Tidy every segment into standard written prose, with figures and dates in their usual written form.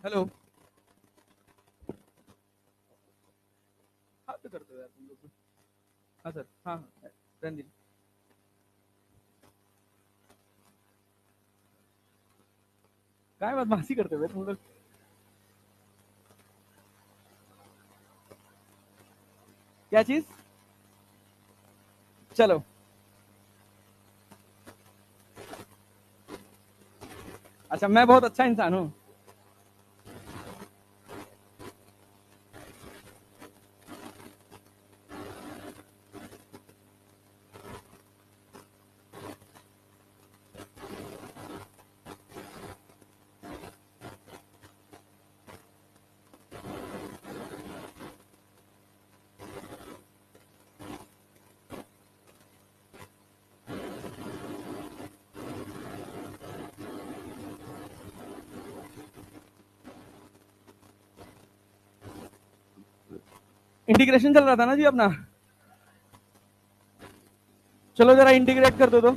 Hello. हाँ तो करते हो यार तुम लोग। हाँ सर, हाँ हाँ रणदीप। काय बदमाशी करते हुए तुम लोग। क्या चीज? चलो। अच्छा, मैं बहुत अच्छा इंसान हूँ। इंटीग्रेशन चल रहा था ना जी अपना। चलो जरा इंटीग्रेट कर दो तो।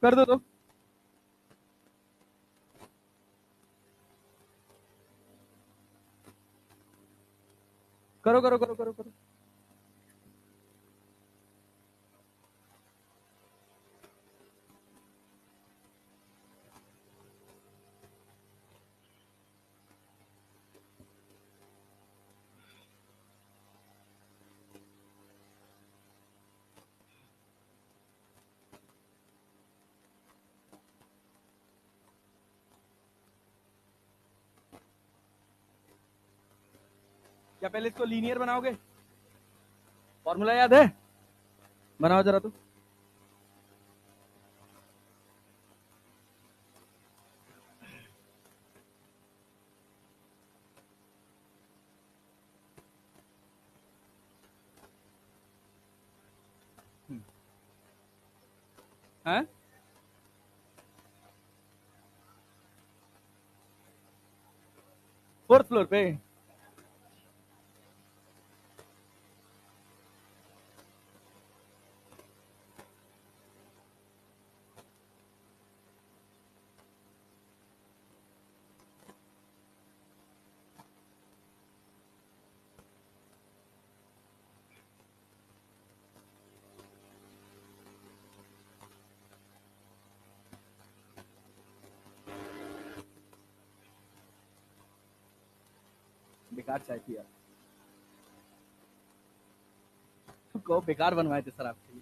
कर दो तो। करो करो करो करो करो। क्या पहले इसको लीनियर बनाओगे? फॉर्मूला याद है? बनाओ जरा तो। हैं? फोर्थ फ्लोर पे? बेकार चाय थी यार। को बेकार बनवाए थे सर आपके लिए।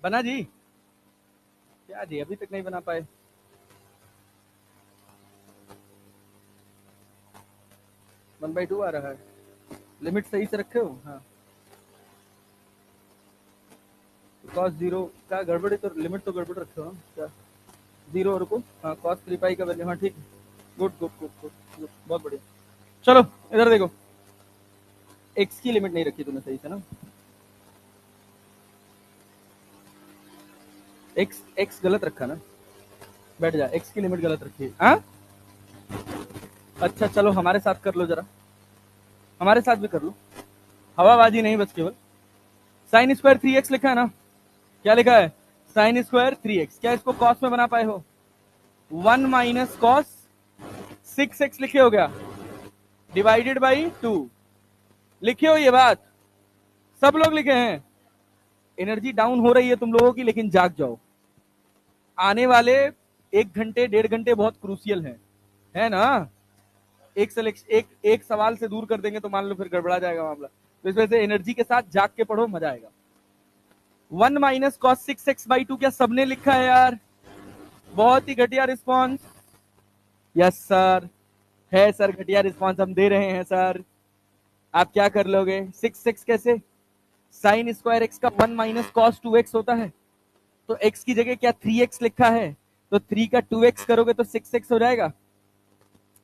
बना जी? क्या जी अभी तक नहीं बना पाए? 1/2 आ रहा है। लिमिट सही से रखे हो? हाँ। कॉस जीरो का गड़बड़ी तो लिमिट तो गड़बड़ रखे हो ना क्या? जीरो रुको। हाँ कॉस 3 पाई का वैल्यू, हाँ ठीक। Good good good good good, बहुत बढ़िया। चलो इधर देखो। एक्स की लिमिट नहीं रखी तूने सही से ना। एक्स एक्स गलत रखा ना। बैठ जा, एक्स की लिमिट गलत रखी है। हाँ। अच्छा चलो हमारे साथ कर लो जरा। हमारे साथ भी कर लो। हवाबाजी नहीं बस केवल। साइन स्क्वायर 3x लिखा है ना? क्या लिखा है? Sine square 3x। क्या इसको कॉस में बना पाए हो? 1 - cos 6x लिखे हो क्या? Divided by 2। लिखे हो ये बात? सब लोग लिखे हैं। एनर्जी डाउन हो रही है तुम लोगों की, लेकिन जाग जाओ। आने वाले 1 घंटे 1.5 घंटे बहुत क्रूसियल है ना? एक सवाल से दूर कर देंगे तो मान लो फिर गड़बड़ा जाएगा मामला। तो इस वजह से एनर्जी के साथ जाग के पढ़ो, मजा आएगा। 1 - cos 6x/2 क्या सबने लिखा है यार? बहुत ही घटिया रिस्पॉन्स। Yes sir. है सर, घटिया रिस्पॉन्स हम दे रहे हैं सर। आप क्या कर लोगे? 6x कैसे? साइन स्क्वायर एक्स का 1 - cos 2x होता है। तो x की जगह क्या 3x लिखा है? तो 3 का 2x करोगे तो 6x हो जाएगा।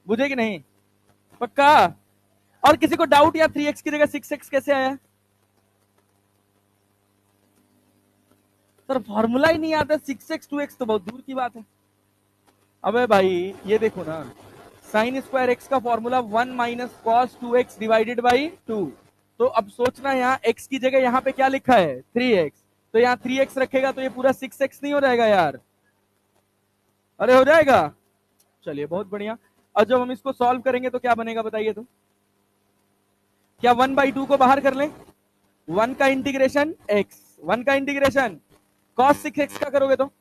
बुझे कि नहीं? पक्का? और किसी को डाउट या 3x की जगह 6x कैसे आया? सर फॉर्मूला ही नहीं आता। 6x 2x तो बहुत दूर की बात है। अबे भाई ये देखो ना, साइन स्क्वायर एक्स का formula 1 minus cos 2x divided by 2। तो अब सोचना यहाँ x की जगह यहाँ पे क्या लिखा है 3x, तो यहाँ 3x रखेगा तो ये पूरा 6x नहीं हो जाएगा यार? अरे हो जाएगा। चलिए बहुत बढ़िया। और जब हम इसको सॉल्व करेंगे तो क्या बनेगा बताइए तो? क्या 1/2 को बाहर कर लें? 1 का इंटीग्रेशन x, 1 का इंटीग्रेशन cos 6x का करोगे तो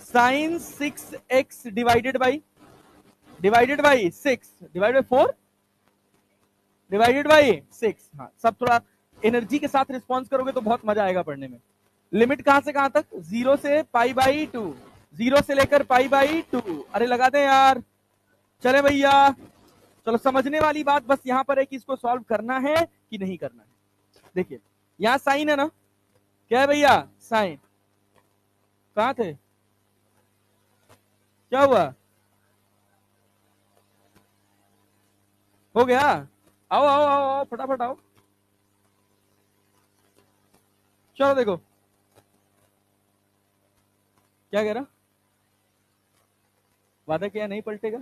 sin 6x divided by 6 divide by 4 divided by 6। हाँ, सब थोड़ा एनर्जी के साथ रिस्पॉन्स करोगे तो बहुत मजा आएगा पढ़ने में। लिमिट कहां से कहां तक? 0 से π/2, 0 से लेकर π/2। अरे लगा दें यार, चले भैया। चलो समझने वाली बात बस यहां पर है कि इसको सॉल्व करना है कि नहीं करना है। देखिए यहां साइन है ना, क्या है भैया? साइन। कहां थे? क्या हुआ? हो गया? आओ आओ आओ आओ फटाफट आओ। चलो देखो क्या कह रहा, वादा किया नहीं पलटेगा।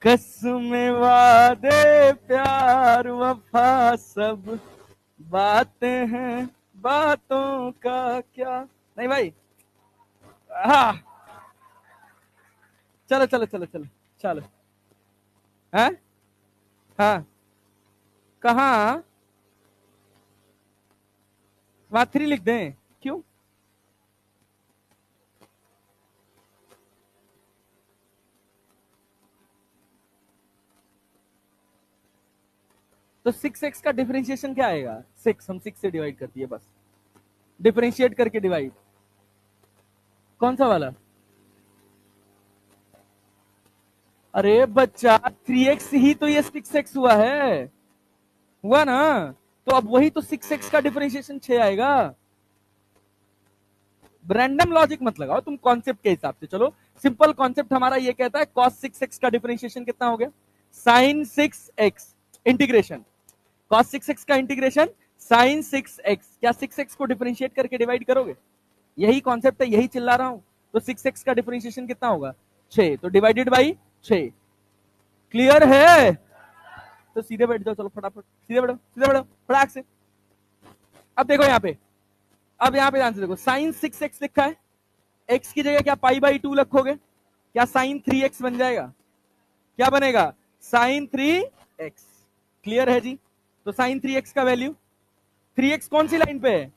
कसम वादे प्यार वफा सब बातें हैं, बातों का क्या। नहीं भाई, हाँ चलो चलो चलो चलो चलो। है हाँ, कहा वहां 3 लिख दें? क्यों? तो 6x का डिफरेंशिएशन क्या आएगा? 6 हम 6 से डिवाइड कर दिए, बस डिफरेंशिएट करके डिवाइड। कौन सा वाला? अरे बच्चा 3x ही तो ये 6x हुआ है, हुआ ना? तो अब वही तो 6x का डिफरेंशिएशन 6 आएगा। रैंडम लॉजिक मत लगाओ तुम कॉन्सेप्ट के हिसाब से। चलो सिंपल कॉन्सेप्ट हमारा ये कहता है cos 6x का डिफरेंशिएशन कितना हो गया? sin 6x integration cos 6x का इंटीग्रेशन sin 6x। क्या 6x को डिफरेंशिएट करके डिवाइड करोगे? यही कॉन्सेप्ट है, यही चिल्ला रहा हूं। तो 6x का डिफरेंशिएशन कितना होगा? 6, तो डिवाइडेड बाई 6। क्लियर है? तो सीधे बैठ जाओ, चलो फटाफट सीधे बैठो, सीधे बैठो फटाक से। अब देखो यहाँ पे, अब यहाँ पे ध्यान से देखो, साइन 6x लिखा है, x की जगह क्या π/2 रखोगे? क्या साइन 3x बन जाएगा? क्या बनेगा? Sign 3x। क्लियर है जी? तो साइन 3x का वैल्यू, 3x कौन सी लाइन पे है?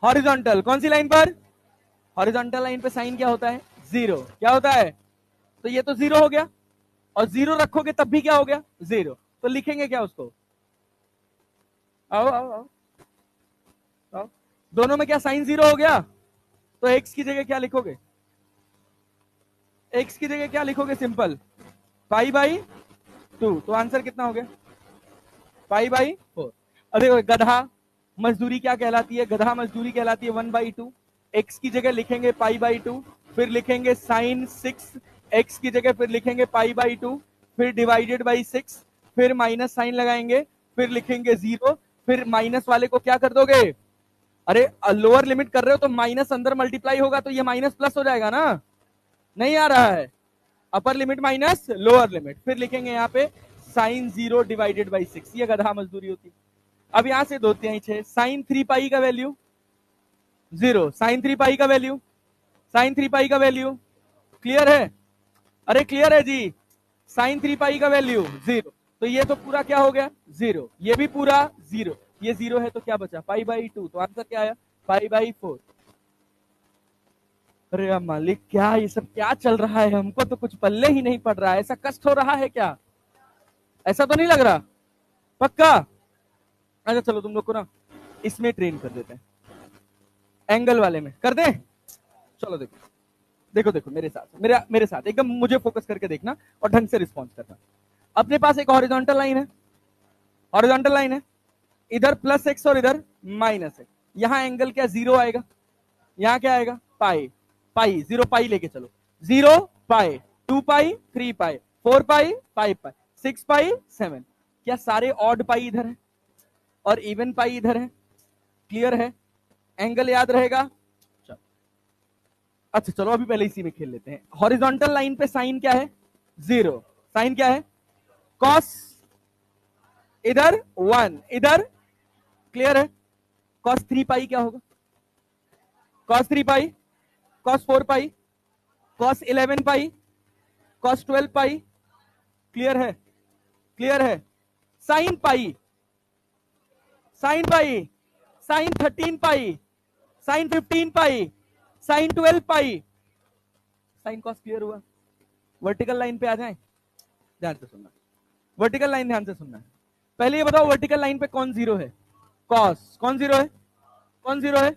हॉरिजॉन्टल। कौन सी लाइन पर? हॉरिजॉन्टल लाइन पे साइन क्या होता है? 0। क्या होता है? तो ये तो 0 हो गया, और 0 रखोगे तब भी क्या हो गया? 0। तो लिखेंगे क्या उसको? आओ आओ आओ आओ, दोनों में क्या साइन 0 हो गया? तो x की जगह क्या लिखोगे? x की जगह क्या लिखोगे? सिंपल π/2। तो आंसर कितना हो गया? π/4। अरे गधा मजदूरी क्या कहलाती है? गधा मजदूरी कहलाती है 1/2। x की जगह लिखेंगे π/2, फिर लिखेंगे साइन 6 x की जगह, फिर लिखेंगे π/2, फिर डिवाइडेड बाई 6, फिर माइनस साइन लगाएंगे, फिर लिखेंगे 0, फिर माइनस वाले को क्या कर दोगे? अरे लोअर लिमिट कर रहे हो तो माइनस अंदर मल्टीप्लाई होगा तो ये माइनस प्लस हो जाएगा ना? नहीं आ रहा है? Upper limit minus lower limit, फिर लिखेंगे यहाँ पे साइन 0 डिवाइडेड बाई 6। ये गधा मजदूरी होती है। अब यहां से 2 3 6, साइन 3π का वैल्यू 0, साइन 3π का वैल्यू, साइन 3π का वैल्यू क्लियर है? अरे क्लियर है जी? साइन 3π का वैल्यू 0, तो ये तो पूरा क्या हो गया? 0। ये भी पूरा 0, ये 0 है तो क्या बचा? π/2। तो आंसर क्या आया? π/4। अरे मालिक क्या ये सब क्या चल रहा है? हमको तो कुछ पल्ले ही नहीं पड़ रहा है। ऐसा कष्ट हो रहा है क्या? ऐसा तो नहीं लग रहा? पक्का? अच्छा चलो तुम लोग को ना इसमें ट्रेन कर देते हैं, एंगल वाले में कर दें। चलो देखो देखो देखो मेरे साथ, मेरे साथ एकदम मुझे फोकस करके देखना और ढंग से रिस्पॉन्स करना। अपने पास एक हॉरिजॉन्टल लाइन है, हॉरिजॉन्टल लाइन है, इधर +x और इधर -x। यहां एंगल क्या 0 आएगा, यहां क्या आएगा? पाई। पाई 0π लेके चलो, 0π 2π 3π 4π 5π 6π 7। क्या सारे ऑड पाई इधर है और इवन पाई इधर है? क्लियर है? एंगल याद रहेगा? चलो अच्छा चलो अभी पहले इसी में खेल लेते हैं। हॉरिजॉन्टल लाइन पे साइन क्या है? 0। साइन क्या है? कॉस, इधर 1, इधर क्लियर है। कॉस 3 पाई क्या होगा? Cos 3 pi, cos 4 pi, cos 11 pi, cos 12 pi. Clear है? क्लियर है। Sine pi, sine pi, sine 13 pi, sine 15 pi, sine 12 pi. Sine cos clear हुआ। वर्टिकल लाइन पे आ जाएं, ध्यान से सुनना। वर्टिकल लाइन ध्यान से सुनना। पहले ये बताओ वर्टिकल लाइन पे कौन जीरो है? कॉस। कौन जीरो है? कौन जीरो है?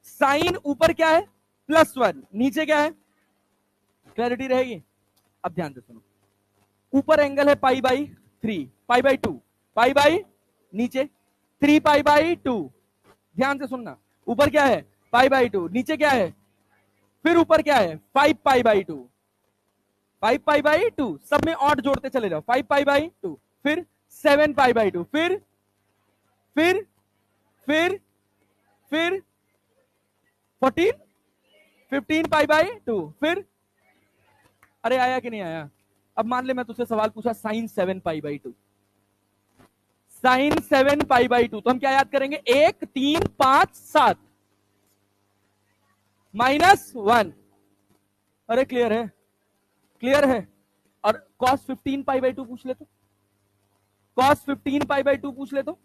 साइन ऊपर क्या है? +1, नीचे क्या है? क्लैरिटी रहेगी? अब ध्यान से सुनो। ऊपर एंगल है π/3, π/2, π/, नीचे 3 π/2। ध्यान से सुनना। ऊपर क्या है? π/2, नीचे क्या है? फिर ऊपर क्या है? 5 π/2, 5 π/2। सब में ऑड जोड़ते चले जाओ। 5 π/2, फिर 7 π/2, फिर 14, 15 π/2, फिर अरे आया कि नहीं आया? अब मान ले मैं तुझसे सवाल पूछा साइन 7 π/2, साइन 7 π/2, तो हम क्या याद करेंगे? 1, 3, 5, 7 -1। अरे क्लियर है? क्लियर है। और कॉस 15 π/2 पूछ ले तो, कॉस 15 π/2 पूछ ले तो,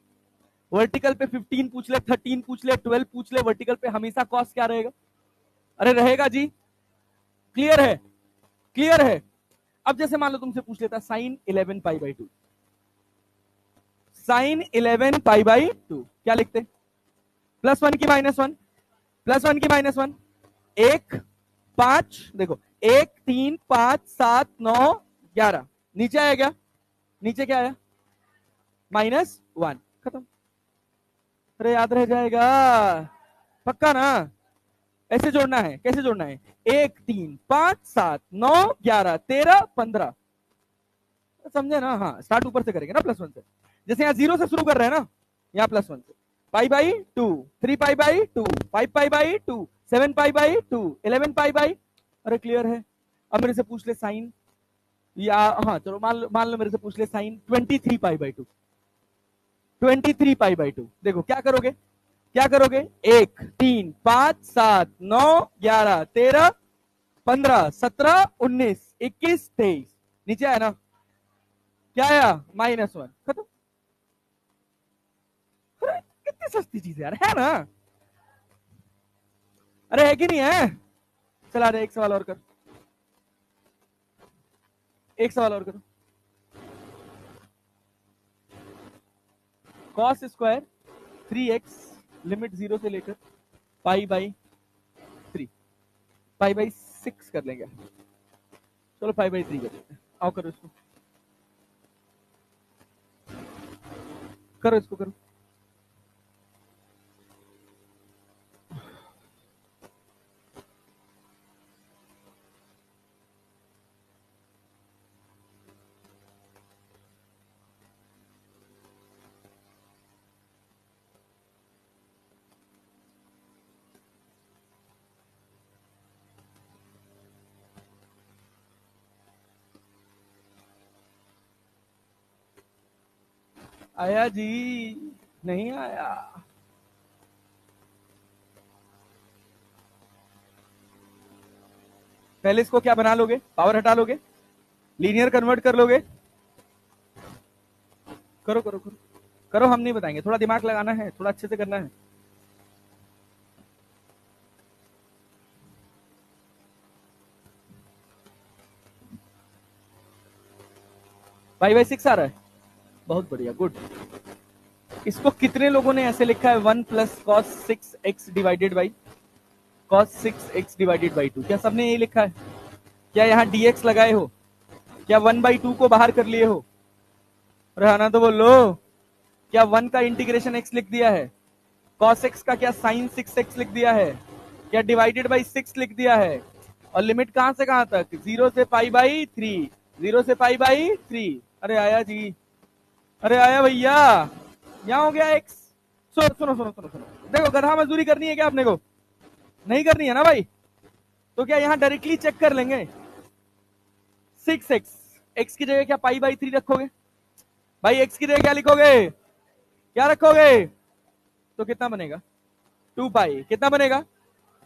वर्टिकल पे 15 पूछ ले, 13 पूछ ले, 12 पूछ ले, वर्टिकल पे हमेशा कॉस क्या रहेगा? अरे रहेगा जी। क्लियर है? क्लियर है। अब जैसे मान लो तुमसे पूछ लेता साइन 11 π/2, साइन 11 π/2 क्या लिखते? +1 की -1, +1 की -1, 1, 5, देखो 1, 3, 5, 7, 9, 11। नीचे आया क्या? नीचे क्या आया? -1। खत्म। अरे याद रह जाएगा पक्का ना? ऐसे जोड़ना है। कैसे जोड़ना है? 1, 3, 5, 7, 9, 11, 13, 15। समझे ना? हाँ, स्टार्ट ऊपर से करेंगे ना +1 से। जैसे यहाँ 0 से शुरू कर रहे हैं ना, यहाँ +1 से। π/2, 3 π/2, 5 π/2, 7 π/2, 11 π/। अरे क्लियर है। अब मेरे से पूछ ले साइन, या हाँ चलो मान लो मेरे से पूछ ले साइन 23 π/2, 23 π/2। देखो क्या करोगे? क्या करोगे? 1, 3, 5, 7, 9, 11, 13, 15, 17, 19, 21, 23। नीचे आया ना? क्या आया? -1। खत्म। अरे कितनी सस्ती चीज यार, है ना? अरे है कि नहीं है? चला रहे, एक सवाल और कर, एक सवाल और करो। कॉस स्क्वायर 3x लिमिट 0 से लेकर π/3, π/6 कर लेंगे। चलो π/3 कर लेते हैं। आओ करो इसको, करो इसको, करो। आया जी? नहीं आया? पहले इसको क्या बना लोगे? पावर हटा लोगे, लीनियर कन्वर्ट कर लोगे। करो करो करो करो, हम नहीं बताएंगे, थोड़ा दिमाग लगाना है, थोड़ा अच्छे से करना है। π/6 आ रहा है? बहुत बढ़िया, गुड। इसको कितने लोगों ने ऐसे लिखा है 1 + cos6x divided by cos6x divided by 2? क्या सबने यही लिखा है? क्या यहाँ dx लगाए हो? क्या 1/2 को बाहर कर लिए हो? रहना तो बोलो। क्या 1 का इंटीग्रेशन x लिख दिया है? cos x का क्या sin 6x लिख दिया है? क्या डिवाइडेड बाई 6 लिख दिया है? और लिमिट कहां से कहां तक? 0 से π/3, 0 से π/3। अरे आया जी, अरे आया भैया। यहाँ हो गया x। सुनो सुनो सुनो सुनो सुनो, देखो गधा मजदूरी करनी है क्या अपने को? नहीं करनी है ना भाई? तो क्या यहां डायरेक्टली चेक कर लेंगे? 6x, x की जगह क्या पाई बाई 3 रखोगे? भाई x की जगह क्या लिखोगे? क्या रखोगे? तो कितना बनेगा? 2 पाई। कितना बनेगा?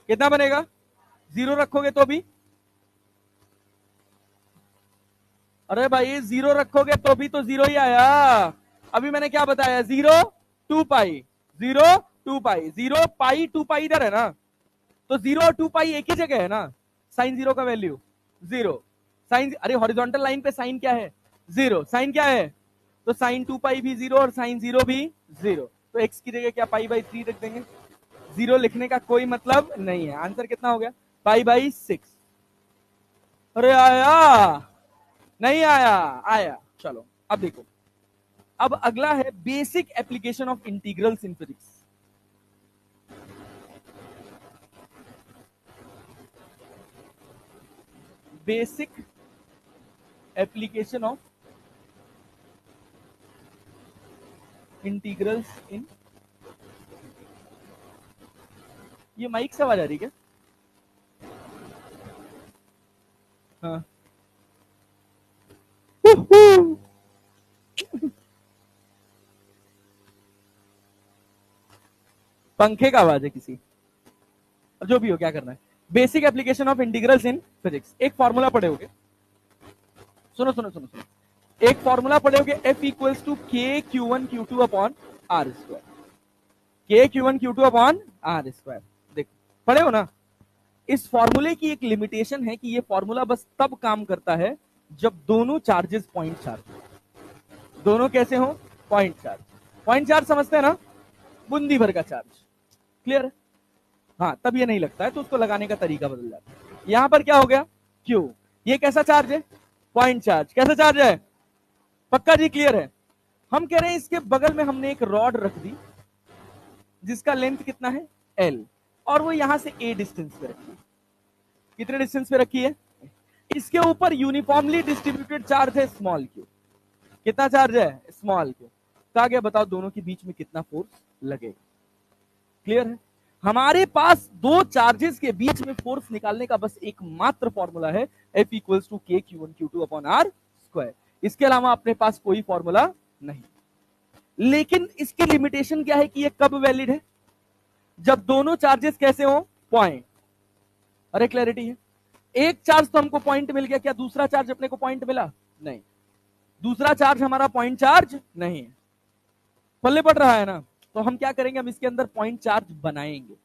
कितना बनेगा? 0 रखोगे तो भी? अरे भाई 0 रखोगे तो भी तो 0 ही आया। अभी मैंने क्या बताया? 0 2 पाई, 0 2 पाई, 0 पाई 2 पाई इधर है ना, तो 0 और 2 पाई एक ही जगह है ना। साइन 0 का वैल्यू 0, साइन, अरे हॉरिजॉन्टल लाइन पे साइन क्या है? 0। साइन क्या है? तो साइन 2 पाई भी 0 और साइन 0 भी 0। तो x की जगह क्या पाई बाई 3 रख देंगे। 0 लिखने का कोई मतलब नहीं है। आंसर कितना हो गया? Pi by 6। अरे आया नहीं आया? आया। चलो अब देखो, अब अगला है basic application of integrals in physics. Basic application of integrals in, ये माइक से आवाज आ रही क्या? हाँ। पंखे का आवाज है किसी, जो भी हो, क्या करना है। Basic application of integrals in physics. एक फॉर्मूला पढ़े होगे, सुनो सुनो सुनो सुनो, एक फॉर्मूला पढ़े होगे, F equals to K Q one Q two upon R square. K Q one Q two upon R square, देखो पढ़े हो ना। इस फॉर्मूले की एक लिमिटेशन है कि ये फॉर्मूला बस तब काम करता है जब दोनों चार्जेस पॉइंट चार्ज। दोनों कैसे हो? Point charge. पॉइंट चार्ज समझते हैं ना? बूंदी भर का चार्ज। क्लियर है? हाँ, तब ये नहीं लगता है तो उसको लगाने का तरीका बदल जाता है। यहां पर क्या हो गया? Q। ये कैसा चार्ज है? Point charge. कैसा चार्ज है? पक्का जी? क्लियर है? हम कह रहे हैं इसके बगल में हमने एक रॉड रख दी जिसका लेंथ कितना है? L, और वो यहां से A डिस्टेंस पे रखी है। कितने डिस्टेंस पे रखी है? इसके ऊपर यूनिफॉर्मली डिस्ट्रीब्यूटेड चार्ज है स्मॉल q। कितना चार्ज है? Small q। तो आगे बताओ दोनों के बीच में कितना फोर्स लगेगा। क्लियर है? हमारे पास दो चार्जेस के बीच में फोर्स निकालने का बस एकमात्र फॉर्मूला है, F equals to K Q one Q two upon R square. इसके अलावा अपने पास कोई फॉर्मूला नहीं। लेकिन इसकी लिमिटेशन क्या है कि ये कब वैलिड है? जब दोनों चार्जेस कैसे हो? पॉइंट। अरे क्लैरिटी है? एक चार्ज तो हमको पॉइंट मिल गया, क्या दूसरा चार्ज अपने को पॉइंट मिला? नहीं, दूसरा चार्ज हमारा पॉइंट चार्ज नहीं है। पल्ले पड़ रहा है ना? तो हम क्या करेंगे? हम इसके अंदर पॉइंट चार्ज बनाएंगे।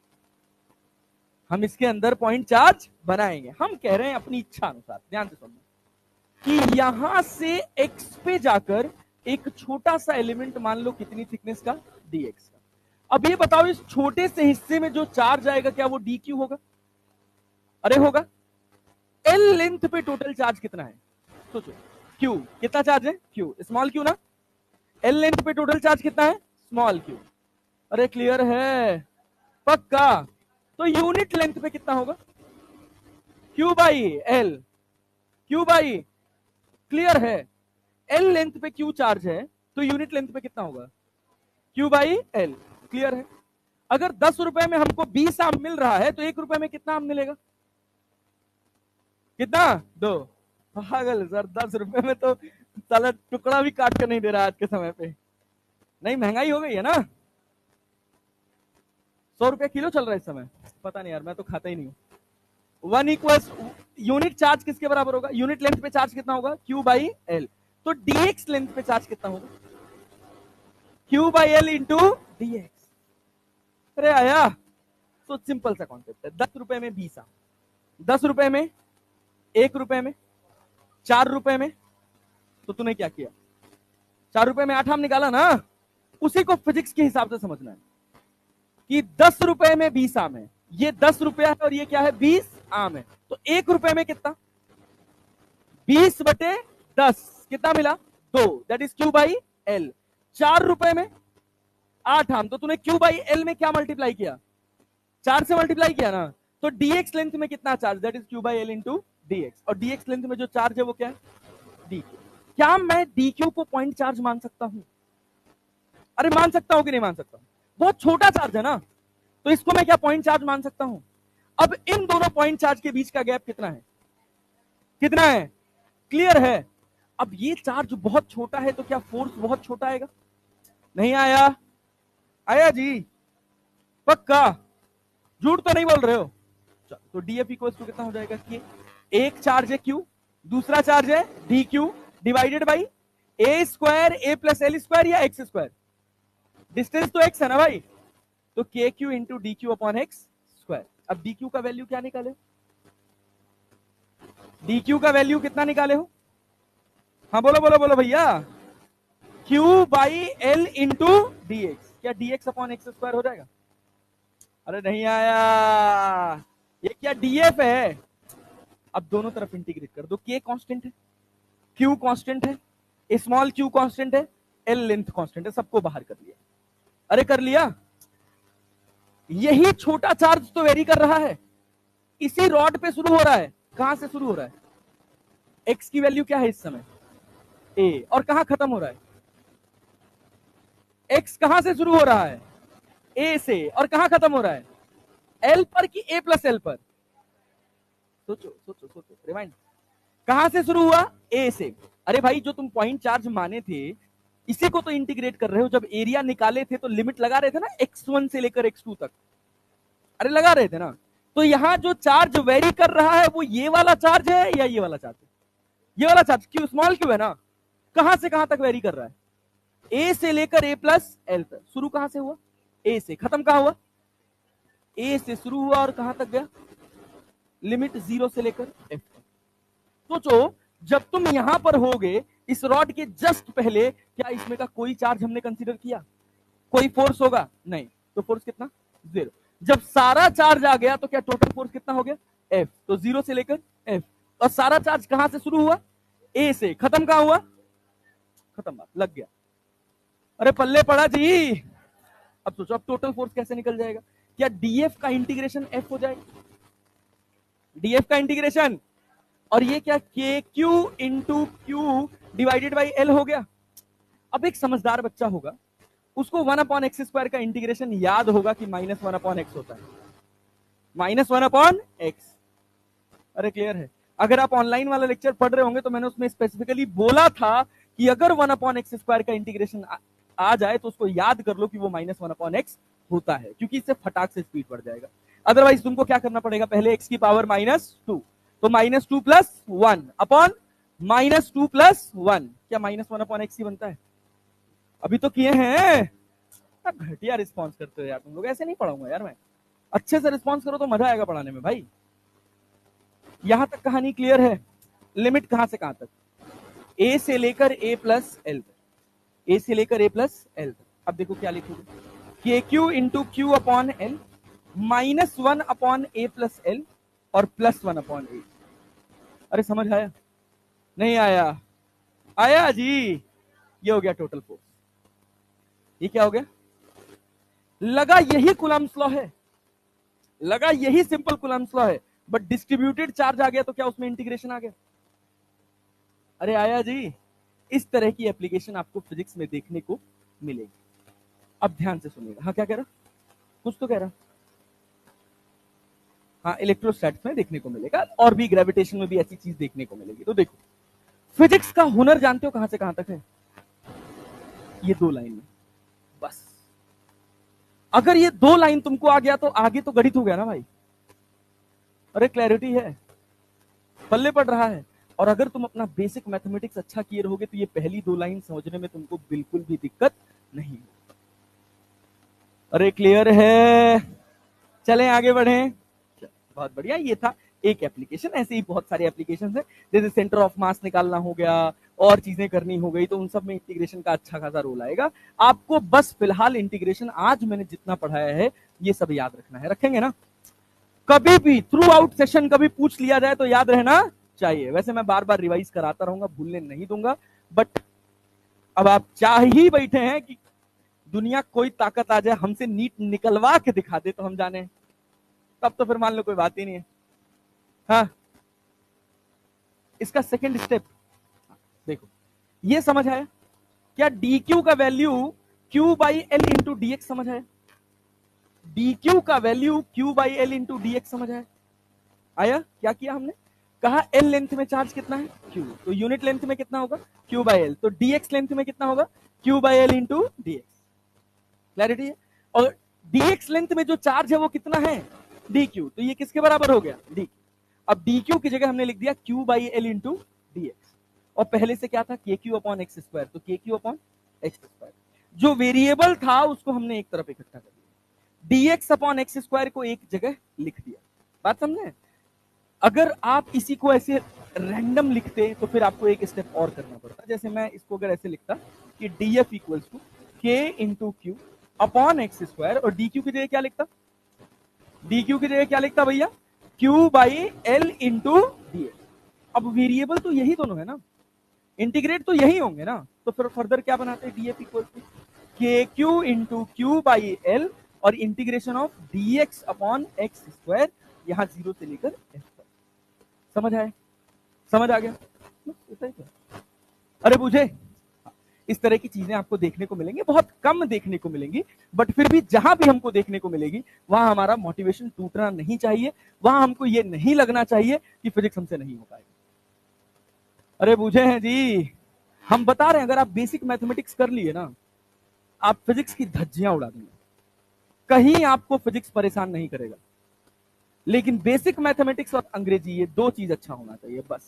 हम इसके अंदर पॉइंट चार्ज बनाएंगे। हम कह रहे हैं अपनी इच्छा अनुसार, ध्यान से सुनना, कि यहां से x पे जाकर एक छोटा सा एलिमेंट, मान लो कितनी थिकनेस का? dx का। अब ये बताओ इस छोटे से हिस्से में जो चार्ज आएगा क्या वो dq होगा? अरे होगा। l लेंथ पे टोटल चार्ज कितना है? सोचो, q कितना चार्ज है? q स्मॉल q ना। l लेंथ पे टोटल चार्ज कितना है? Small q। अरे क्लियर है? पक्का? तो यूनिट लेंथ पे कितना होगा? Q by L. Q by, clear है? L लेंथ पे Q चार्ज है तो यूनिट लेंथ पे कितना होगा? Q by L. क्लियर है? अगर 10 रुपए में हमको 20 आम मिल रहा है तो 1 रुपए में कितना आम मिलेगा? कितना? 2। पागल सर, 10 रुपए में तो साला टुकड़ा भी काट कर नहीं दे रहा आज के समय पे। नहीं, महंगाई हो गई है ना। 100 रुपया किलो चल रहा है इस समय। पता नहीं यार, मैं तो खाता ही नहीं हूं। 1 इक्वल्स यूनिट चार्ज किसके बराबर होगा? यूनिट लेंथ पे चार्ज कितना होगा? Q by L. तो dx लेंथ पे चार्ज कितना होगा? Q by L into dx। अरे आया? तो सिंपल सा कॉन्सेप्ट है। 10 रुपए में 20 आम, 10 रुपए में, 1 रुपए में, 4 रुपए में। तो तूने क्या किया? 4 रुपए में 8 आम निकाला ना। उसी को फिजिक्स के हिसाब से समझना है कि 10 रुपए में 20 आम है। ये 10 रुपया है और ये क्या है? 20 आम है। तो 1 रुपए में कितना? 20 बटे 10 कितना मिला? 2। That is Q by L. 4 रुपए में 8 आम, तो तूने Q बाई एल में क्या मल्टीप्लाई किया? 4 से मल्टीप्लाई किया ना। तो dx लेंथ में कितना charge? That is Q by L into dx। और dx लेंथ में जो चार्ज है वो क्या है? dq। क्या मैं dq को पॉइंट चार्ज मान सकता हूं? अरे मान सकता हूं कि नहीं मान सकता हूं? बहुत छोटा चार्ज है ना, तो इसको मैं क्या पॉइंट चार्ज मान सकता हूं? अब इन दोनों पॉइंट चार्ज के बीच का गैप कितना है? कितना है? क्लियर है? अब ये चार्ज बहुत छोटा है तो क्या फोर्स बहुत छोटा आएगा? नहीं आया? आया जी? पक्का? झूठ तो नहीं बोल रहे हो? तो डीएफ इक्वल टू कितना हो जाएगा कि एक चार्ज है क्यू, दूसरा चार्ज है D Q divided by A square A plus L square या एक्स स्क्वायर। डिस्टेंस तो एक्स है ना भाई, तो के Q into D Q upon X square. अब डी क्यू का वैल्यू क्या निकाले? डी क्यू का वैल्यू कितना निकाले हो? हाँ बोलो बोलो बोलो भैया। Q by L into D X. क्या D X upon X square हो जाएगा? अरे नहीं आया, ये क्या डीएफ है? अब दोनों तरफ इंटीग्रेट कर दो। के कांस्टेंट है, क्यू कांस्टेंट है, स्मॉल क्यू कांस्टेंट है, एल लेंथ कांस्टेंट है, सबको बाहर कर लिया। अरे कर लिया? यही छोटा चार्ज तो वेरी कर रहा है, इसी रॉड पे शुरू हो रहा है। कहां से शुरू हो रहा है? एक्स की वैल्यू क्या है इस समय? ए। और कहां खत्म हो रहा है? एक्स कहां से शुरू हो रहा है? ए से। और कहां खत्म हो रहा है? एल पर कि ए प्लस एल पर? सोचो सोचो सोचो, रिमाइंड। कहां से शुरू हुआ? ए से। अरे भाई जो तुम पॉइंट चार्ज माने थे इसी को तो इंटीग्रेट कर रहे हो। जब एरिया निकाले थे तो लिमिट लगा रहे थे ना x1 से लेकर x2 तक। अरे लगा रहे थे ना। तो यहां जो चार्ज वेरी कर रहा है वो ये वाला चार्ज है या ये वाला चार्ज है? ये वाला चार्ज। क्यू स्मॉल क्यू है ना, कहां से कहां तक वेरी कर रहा है? ए से लेकर ए प्लस एल तक। शुरू कहां से हुआ? ए से। खत्म कहां हुआ? ए से शुरू हुआ और कहां तक गया? लिमिट 0 से लेकर एफ तक। सोचो जब तुम यहां पर होगे इस रॉड के जस्ट पहले, क्या इसमें का कोई चार्ज हमने कंसीडर किया? कोई फोर्स होगा? नहीं। तो फोर्स कितना? 0। जब सारा चार्ज आ गया तो क्या टोटल फोर्स कितना हो गया? एफ। तो 0 से लेकर एफ। और सारा चार्ज कहां से शुरू हुआ? ए से। खत्म कहां हुआ? खत्म। बात लग गया। अरे पल्ले पड़ा जी। अब सोचो अब टोटल फोर्स कैसे निकल जाएगा? क्या डीएफ का इंटीग्रेशन एफ हो जाएगा? डीएफ का इंटीग्रेशन, और ये क्या के Q into Q divided by L हो गया। अब एक समझदार बच्चा होगा उसको 1 अपॉन एक्स स्क्वायर का इंटीग्रेशन याद होगा कि -1 अपॉन एक्स होता है। -1 अपॉन एक्स। अरे क्लियर है? अगर आप ऑनलाइन वाला लेक्चर पढ़ रहे होंगे तो मैंने उसमें स्पेसिफिकली बोला था कि अगर 1 अपॉन एक्स स्क्वायर का इंटीग्रेशन आ जाए तो उसको याद कर लो कि वो -1 अपॉन एक्स होता है, क्योंकि इससे फटाक से स्पीड बढ़ जाएगा। अदरवाइज तुमको क्या करना पड़ेगा? पहले एक्स की पावर -2, तो -2 प्लस 1 अपॉन -2 प्लस 1। क्या -1 अपॉन एक्स ही बनता है? अभी तो किए हैं। घटिया रिस्पॉन्स करते हो यार तुम लोग, ऐसे नहीं पढ़ाऊंगा यार मैं। अच्छे से रिस्पॉन्स करो तो मजा आएगा पढ़ाने में भाई। यहां तक कहानी क्लियर है? लिमिट कहां से कहां तक? ए से लेकर ए प्लस एल तक। ए से लेकर ए प्लस एल तक। अब देखो क्या लिखोगे? K Q into Q upon L, -1 upon A plus L और +1 अपॉन ए। अरे समझ आया? नहीं आया? आया जी? ये हो गया टोटल फोर्स। ये क्या हो गया? लगा यही कूलम्ब्स लॉ है, लगा यही सिंपल कूलम्ब्स लॉ है, बट डिस्ट्रीब्यूटेड चार्ज आ गया तो क्या उसमें इंटीग्रेशन आ गया? अरे आया जी? इस तरह की एप्लीकेशन आपको फिजिक्स में देखने को मिलेगी। अब ध्यान से सुनिएगा। हाँ क्या कह रहा? कुछ तो कह रहा। हाँ इलेक्ट्रोस्टैटिक्स में देखने को मिलेगा, और भी ग्रेविटेशन में भी ऐसी चीज देखने को मिलेगी। तो देखो फिजिक्स का हुनर जानते हो कहां से कहां तक है? ये 2 लाइन में बस। अगर ये 2 लाइन तुमको आ गया तो आगे तो गणित हो गया ना भाई। अरे क्लैरिटी है? पल्ले पड़ रहा है? और अगर तुम अपना बेसिक मैथमेटिक्स अच्छा किए रहोगे तो ये पहली 2 लाइन समझने में तुमको बिल्कुल भी दिक्कत नहीं। अरे क्लियर है? चलें आगे बढ़ें। बहुत बढ़िया। ये था एक एप्लीकेशन, ऐसे ही बहुत सारे एप्लीकेशन है, जैसे सेंटर ऑफ मास निकालना हो गया और चीजें करनी हो गई, तो उन सब में इंटीग्रेशन का अच्छा खासा रोल आएगा। आपको बस फिलहाल इंटीग्रेशन आज मैंने जितना पढ़ाया है ये सब याद रखना है। रखेंगे ना? कभी भी थ्रू आउट सेशन कभी पूछ लिया जाए तो याद रहना चाहिए। वैसे मैं बार बार रिवाइज कराता रहूंगा, भूलने नहीं दूंगा, बट अब आप चाह ही बैठे हैं कि दुनिया कोई ताकत आ जाए हमसे नीट निकलवा के दिखा दे तो हम जाने, तब तो फिर मान लो कोई बात ही नहीं है। हाँ इसका सेकंड स्टेप देखो, ये समझ आया? क्या डी क्यू का value Q by L into D x समझ आया? डी क्यू का value Q by L into D x, समझ आया? क्या किया हमने, कहा एल लेंथ में चार्ज कितना है क्यू, तो यूनिट लेंथ में कितना होगा क्यू बाई एल, तो डी एक्स लेंथ में कितना होगा Q by L into D x. Clarity है? और डी एक्स लेंथ में जो चार्ज है वो कितना है डी क्यू, तो ये किसके बराबर हो गया डी क्यू। अब डी क्यू की जगह हमने लिख दिया Q by L into D x, और पहले से क्या था के क्यू अपॉन एक्स स्क्वायर, तो के क्यू अपॉन एक्स स्क्वायर, जो वेरिएबल था उसको हमने एक तरफ इकट्ठा कर दिया, D X upon X square को एक जगह लिख दिया। बात समझे? अगर आप इसी को ऐसे रैंडम लिखते तो फिर आपको एक स्टेप और करना पड़ता, जैसे मैं इसको अगर ऐसे लिखता कि डी एफ इक्वल्स टू के into Q upon X square, और डी क्यू की जगह क्या लिखता, डी क्यू की जगह क्या लिखता भैया Q by L into D x. अब वेरिएबल तो यही दोनों है ना, इंटीग्रेट तो यही होंगे ना, तो फिर फर्दर क्या बनाते हैं D F equal to K Q into Q by L और integration of D X upon X square, यहां जीरो से लेकर एफ तक। समझ आया? समझ आ गया? अरे बुझे, इस तरह की चीजें आपको देखने को मिलेंगी, बहुत कम देखने को मिलेंगी, बट फिर भी जहां भी हमको देखने को मिलेगी वहां हमारा मोटिवेशन टूटना नहीं चाहिए, वहां हमको ये नहीं लगना चाहिए कि फिजिक्स हमसे नहीं हो पाएगा। अरे बुझे हैं जी, हम बता रहे हैं अगर आप बेसिक मैथमेटिक्स कर लिए ना, आप फिजिक्स की धज्जियां उड़ा देंगे, कहीं आपको फिजिक्स परेशान नहीं करेगा। लेकिन बेसिक मैथमेटिक्स और अंग्रेजी, ये दो चीज अच्छा होना चाहिए बस।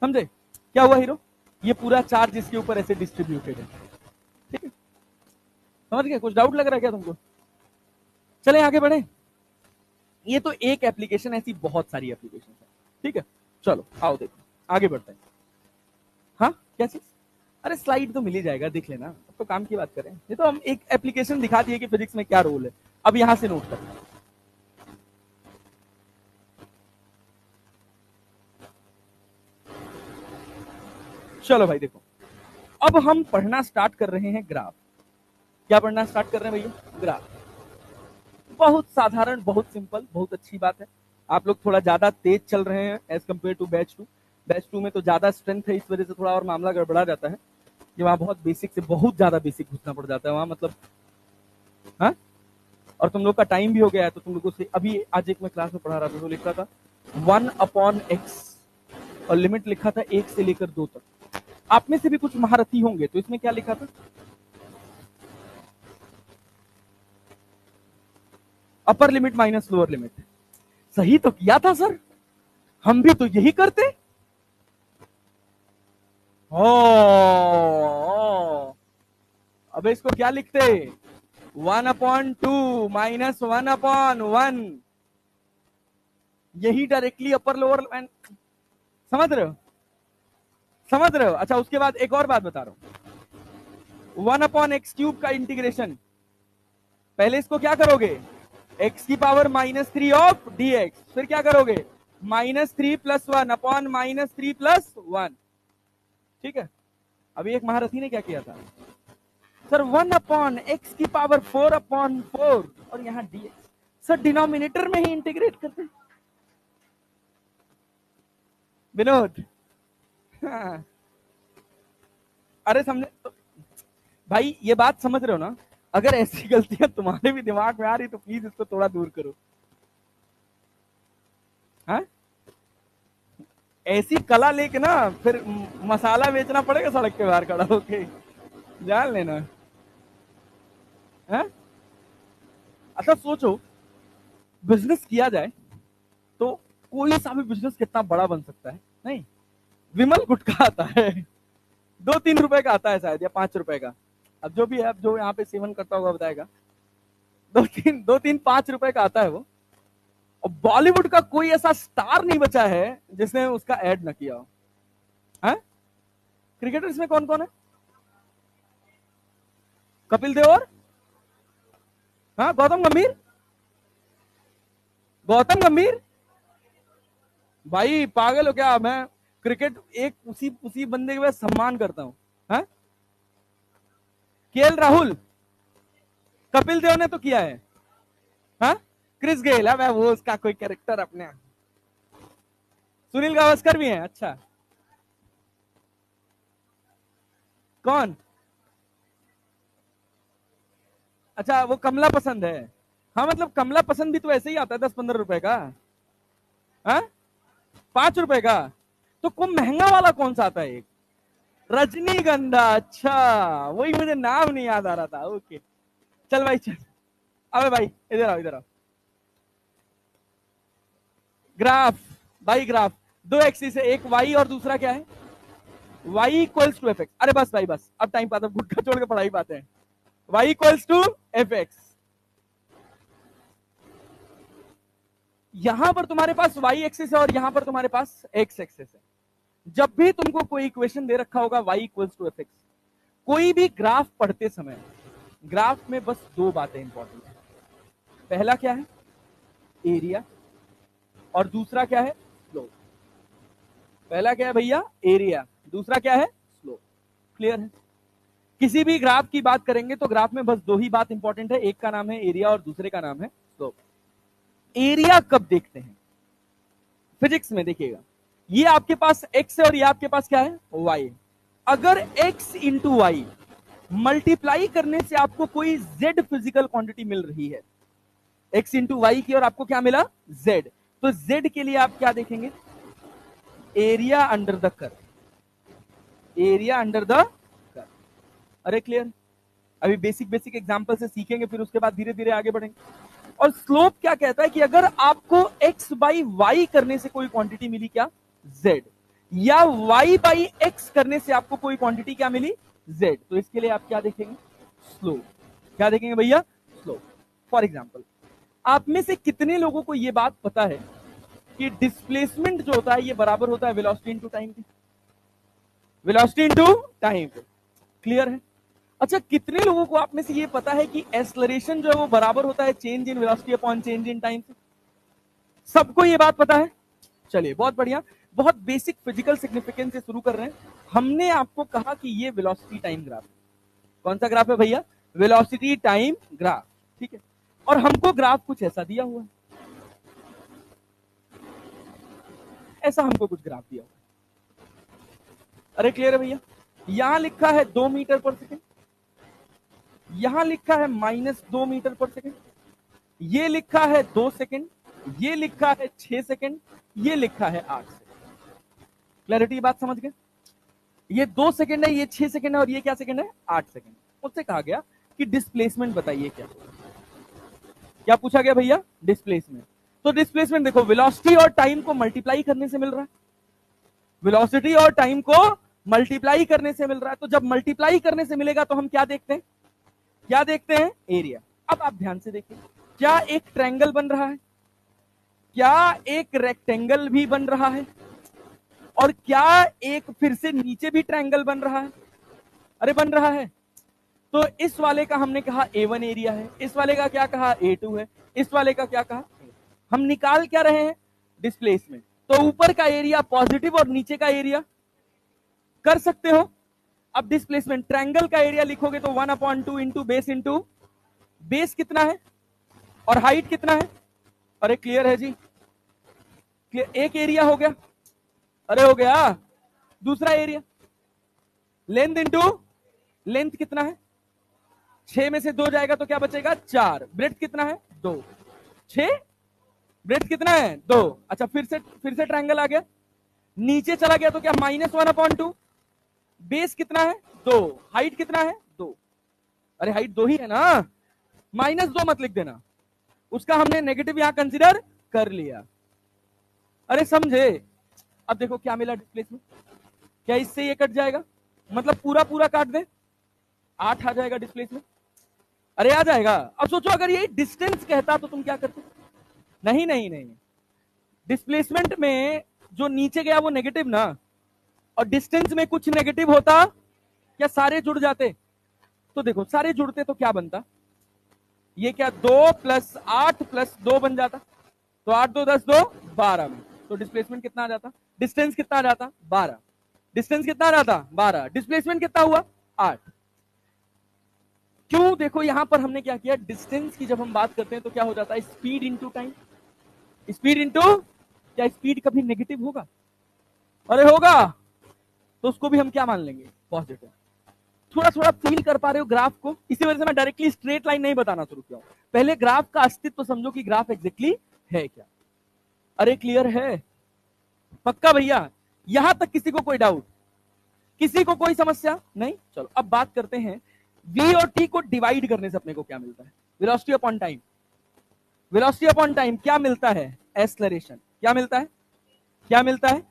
समझे? क्या हुआ हीरो, ये पूरा चार्ज इसके ऊपर ऐसे डिस्ट्रीब्यूटेड है, ठीक है? समझ गए? कुछ डाउट लग रहा है क्या तुमको? चले आगे बढ़े। ये तो एक एप्लीकेशन, ऐसी बहुत सारी एप्लीकेशन है, ठीक है? चलो आओ देखो आगे बढ़ते हैं। हाँ क्या चीज? अरे स्लाइड तो मिल ही जाएगा, देख लेना, अब तो काम की बात करें। ये तो हम एक एप्लीकेशन दिखा दिए कि फिजिक्स में क्या रोल है, अब यहां से नोट करना। चलो भाई देखो, अब हम पढ़ना स्टार्ट कर रहे हैं ग्राफ। क्या पढ़ना स्टार्ट कर रहे हैं भैया? ग्राफ। बहुत साधारण, बहुत सिंपल, बहुत अच्छी बात है। आप लोग थोड़ा ज्यादा तेज चल रहे हैं as compare to batch two. Batch two में तो ज्यादा स्ट्रेंथ है, इस वजह से थोड़ा और मामला गड़बड़ा जाता है कि वहां बहुत बेसिक से बहुत ज्यादा बेसिक घुसना पड़ जाता है वहां, मतलब हाँ। और तुम लोग का टाइम भी हो गया है, तो तुम लोगों से अभी आज एक मैं क्लास में पढ़ा रहा था तो लिखा था 1/x और लिमिट लिखा था 1 से लेकर 2 तक। आप में से भी कुछ महारथी होंगे, तो इसमें क्या लिखा था? Upper limit minus lower limit. सही तो किया था सर, हम भी तो यही करते। अब इसको क्या लिखते? 1/2 माइनस 1/1, यही डायरेक्टली अपर लोअर। समझ रहे हो? समझ रहे हो? अच्छा, उसके बाद एक और बात बता रहा हूं, 1/x³ का इंटीग्रेशन, पहले इसको क्या करोगे, x की पावर -3 ऑफ dx, फिर क्या करोगे -3 + 1 अपॉन -3 + 1। ठीक है? अभी एक महारथी ने क्या किया था सर, 1/x की पावर 4/4 और यहां dx, सर डिनोमिनेटर में ही इंटीग्रेट करते हैं विनोद। हाँ। अरे समझे तो, भाई ये बात समझ रहे हो ना? अगर ऐसी गलतियां तुम्हारे भी दिमाग में आ रही तो प्लीज इसको थोड़ा दूर करो। हाँ? ऐसी कला लेके ना फिर मसाला बेचना पड़ेगा सड़क के बाहर खड़ा होके, जान लेना। हाँ? अच्छा सोचो, बिजनेस किया जाए तो कोई सा भी बिजनेस कितना बड़ा बन सकता है। नहीं, विमल गुटखा आता है 2-3 रुपए का आता है शायद, या 5 रुपए का, अब जो भी है, अब जो यहाँ पे सेवन करता होगा बताएगा, 2-3-5 रुपए का आता है वो। और बॉलीवुड का कोई ऐसा स्टार नहीं बचा है जिसने उसका ऐड न किया हो। है? क्रिकेटर्स में कौन कौन है? कपिल देव और हाँ गौतम गंभीर। गौतम गंभीर भाई पागल हो क्या? मैं क्रिकेट एक उसी उसी बंदे के सम्मान करता हूं। हाँ? केएल राहुल, कपिल देव ने तो किया है। हाँ? क्रिस गेल है वो उसका कोई कैरेक्टर अपने। सुनील गावस्कर भी है। अच्छा, कौन? अच्छा वो कमला पसंद है। हाँ मतलब कमला पसंद भी तो ऐसे ही आता है 10-15 रुपए का। हाँ 5 रुपए का। तो कौन महंगा वाला कौन सा आता है? एक रजनीगंधा। अच्छा वही मुझे नाम नहीं याद आ रहा था। ओके चल भाई चल। अबे भाई इधर आओ इधर आओ। ग्राफ। भाई ग्राफ दो एक्सिस है, एक वाई और दूसरा क्या है? Y equals to F X. अरे बस भाई बस, अब टाइम पास, अब गुटखा छोड़ के पढ़ाई पाते हैं। Y equals to F X. यहां पर तुम्हारे पास वाई एक्सिस है और यहां पर तुम्हारे पास एक्स एक्सिस है। जब भी तुमको कोई इक्वेशन दे रखा होगा Y equals to F X, कोई भी ग्राफ पढ़ते समय ग्राफ में बस दो बातें इंपॉर्टेंट है। पहला क्या है? एरिया। और दूसरा क्या है? स्लोप। पहला क्या है भैया? एरिया। दूसरा क्या है? स्लोप। क्लियर है? किसी भी ग्राफ की बात करेंगे तो ग्राफ में बस दो ही बात इंपॉर्टेंट है, एक का नाम है एरिया और दूसरे का नाम है स्लोप। एरिया कब देखते हैं? फिजिक्स में देखिएगा, ये आपके पास x है और ये आपके पास क्या है? y। अगर x इंटू वाई मल्टीप्लाई करने से आपको कोई z फिजिकल क्वांटिटी मिल रही है, x इंटू वाई की, और आपको क्या मिला? z। तो z के लिए आप क्या देखेंगे? Area under the curve. Area under the curve. अरे क्लियर? अभी बेसिक बेसिक एग्जांपल से सीखेंगे, फिर उसके बाद धीरे धीरे आगे बढ़ेंगे। और स्लोप क्या कहता है कि अगर आपको x बाई वाई करने से कोई क्वांटिटी मिली क्या? z। या y बाई x करने से आपको कोई क्वांटिटी क्या मिली? z। तो इसके लिए आप क्या देखेंगे? स्लोप। क्या देखेंगे भैया? स्लोप। फॉर एग्जाम्पल, आप में से कितने लोगों को यह बात पता है कि डिस्प्लेसमेंट जो होता है ये बराबर होता है वेलोसिटी इनटू टाइम के? Velocity into time. क्लियर है? अच्छा, कितने लोगों को आप में से ये पता है कि एक्सेलरेशन जो है वो बराबर होता है change in velocity upon change in time से? सबको ये बात पता है? चलिए बहुत बढ़िया। बहुत बेसिक फिजिकल सिग्निफिकेंस से शुरू कर रहे हैं। हमने आपको कहा कि ये वेलोसिटी टाइम ग्राफ। कौन सा ग्राफ है भैया? Velocity time graph. ठीक है, और हमको ग्राफ कुछ ऐसा दिया हुआ है, ऐसा हमको कुछ ग्राफ दिया हुआ है। अरे क्लियर है भैया? यहां लिखा है 2 मीटर पर सेकेंड, यहां लिखा है -2 मीटर पर सेकेंड, ये लिखा है 2 सेकेंड, ये लिखा है 6 सेकेंड, ये लिखा है 8 सेकेंड। क्लैरिटी बात समझ गए? ये 2 सेकेंड है, ये 6 सेकेंड है, और ये क्या सेकेंड है? 8 सेकेंड। मुझसे कहा गया कि डिस्प्लेसमेंट बताइए क्या? क्या पूछा गया भैया? डिस्प्लेसमेंट। तो डिस्प्लेसमेंट देखो, वेलोसिटी और टाइम को मल्टीप्लाई करने से मिल रहा है। वेलोसिटी और टाइम को मल्टीप्लाई करने से मिल रहा है। तो जब मल्टीप्लाई करने से मिलेगा तो हम क्या देखते हैं? क्या देखते हैं? एरिया। अब आप ध्यान से देखिए, क्या एक ट्रायंगल बन रहा है? क्या एक रेक्टेंगल भी बन रहा है? और क्या एक फिर से नीचे भी ट्रायंगल बन रहा है? अरे बन रहा है। तो इस वाले का हमने कहा A1 एरिया है, इस वाले का क्या कहा? A2 है, इस वाले का क्या कहा? हम निकाल क्या रहे हैं? डिस्प्लेसमेंट। तो ऊपर का एरिया पॉजिटिव और नीचे का एरिया कर सकते हो। अब डिस्प्लेसमेंट, ट्रायंगल का एरिया लिखोगे तो 1/2 इंटू बेस कितना है और हाइट कितना है? अरे क्लियर है जी? क्लियर? एक एरिया हो गया। अरे हो गया। दूसरा एरिया, लेंथ इंटू लेंथ कितना है? 6 में से 2 जाएगा तो क्या बचेगा? 4। ब्रेड्थ कितना है? 2। 6, ब्रेड्थ कितना है? 2। अच्छा, फिर से ट्रायंगल आ गया, नीचे चला गया तो क्या? -1/2। बेस कितना है? 2। हाइट कितना है? 2। अरे हाइट 2 ही है ना, -2 मत लिख देना, उसका हमने नेगेटिव यहां कंसीडर कर लिया। अरे समझे? अब देखो क्या मिला डिस्प्लेसमेंट। क्या इससे ये कट जाएगा? मतलब पूरा पूरा काट दे, 8 आ जाएगा डिस्प्लेसमेंट। अरे आ जाएगा। अब सोचो अगर ये डिस्टेंस कहता तो तुम क्या करते? नहीं नहीं नहीं, डिस्प्लेसमेंट में जो नीचे गया वो नेगेटिव ना, और डिस्टेंस में कुछ नेगेटिव होता, क्या सारे जुड़ जाते? तो देखो सारे जुड़ते तो क्या बनता? ये क्या 2 + 8 + 2 बन जाता। तो 8 2 10 2 12 में, तो डिस्प्लेसमेंट कितना आ जाता? डिस्टेंस कितना आ जाता? 12। डिस्टेंस कितना आ जाता? 12। डिस्प्लेसमेंट कितना हुआ? 8। क्यों? देखो यहां पर हमने क्या किया, डिस्टेंस की जब हम बात करते हैं तो क्या हो जाता है? Speed into time. Speed into, क्या स्पीड कभी नेगेटिव होगा? अरे होगा, तो उसको भी हम क्या मान लेंगे? पॉजिटिव। थोड़ा थोड़ा फील कर पा रहे हो ग्राफ को? इसी वजह से मैं डायरेक्टली स्ट्रेट लाइन नहीं बताना शुरू किया हूं। पहले ग्राफ का अस्तित्व समझो कि ग्राफ एग्जैक्टली है क्या। अरे क्लियर है? पक्का भैया? यहां तक किसी को कोई डाउट? किसी को कोई समस्या नहीं? चलो अब बात करते हैं v और t को डिवाइड करने से अपने को क्या मिलता है। Velocity upon time, velocity upon time क्या मिलता है? एक्सेलरेशन। क्या मिलता है? क्या मिलता है?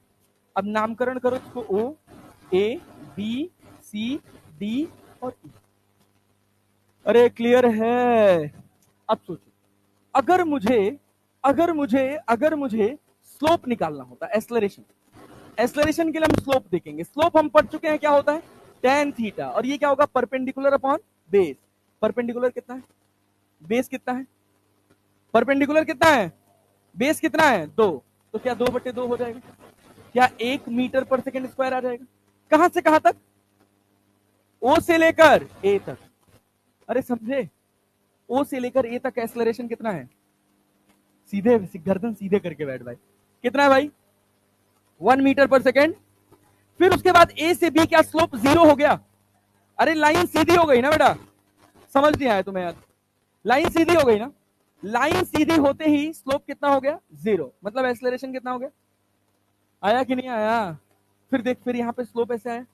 अब नामकरण करो इसको, ओ ए बी सी डी और ई। अरे क्लियर है? अब सोचो, अगर मुझे स्लोप निकालना होता, एक्सेलरेशन, एक्सेलरेशन के लिए हम स्लोप देखेंगे। स्लोप हम पढ़ चुके हैं, क्या होता है? tan theta. और ये क्या होगा? Perpendicular upon base. परपेंडिकुलर कितना है? बेस कितना है? परपेंडिकुलर कितना है? बेस कितना है? 2। तो क्या 2/2 हो जाएगा? क्या 1 मीटर पर सेकेंड स्क्वायर आ जाएगा? कहां से कहां तक? ओ से लेकर ए तक। अरे समझे? ओ से लेकर ए तक एक्सेलरेशन कितना है? सीधे गर्दन सीधे करके बैठ भाई, कितना है भाई? 1 मीटर पर सेकेंड। फिर उसके बाद ए से बी क्या स्लोप 0 हो गया? अरे लाइन सीधी हो गई ना बेटा, समझ नहीं आया तुम्हें यार? लाइन सीधी हो गई ना? लाइन सीधी होते ही स्लोप कितना हो गया? 0। मतलब एक्सेलरेशन कितना हो गया? आया कि नहीं आया? फिर देख, फिर यहां पे स्लोप ऐसे आया।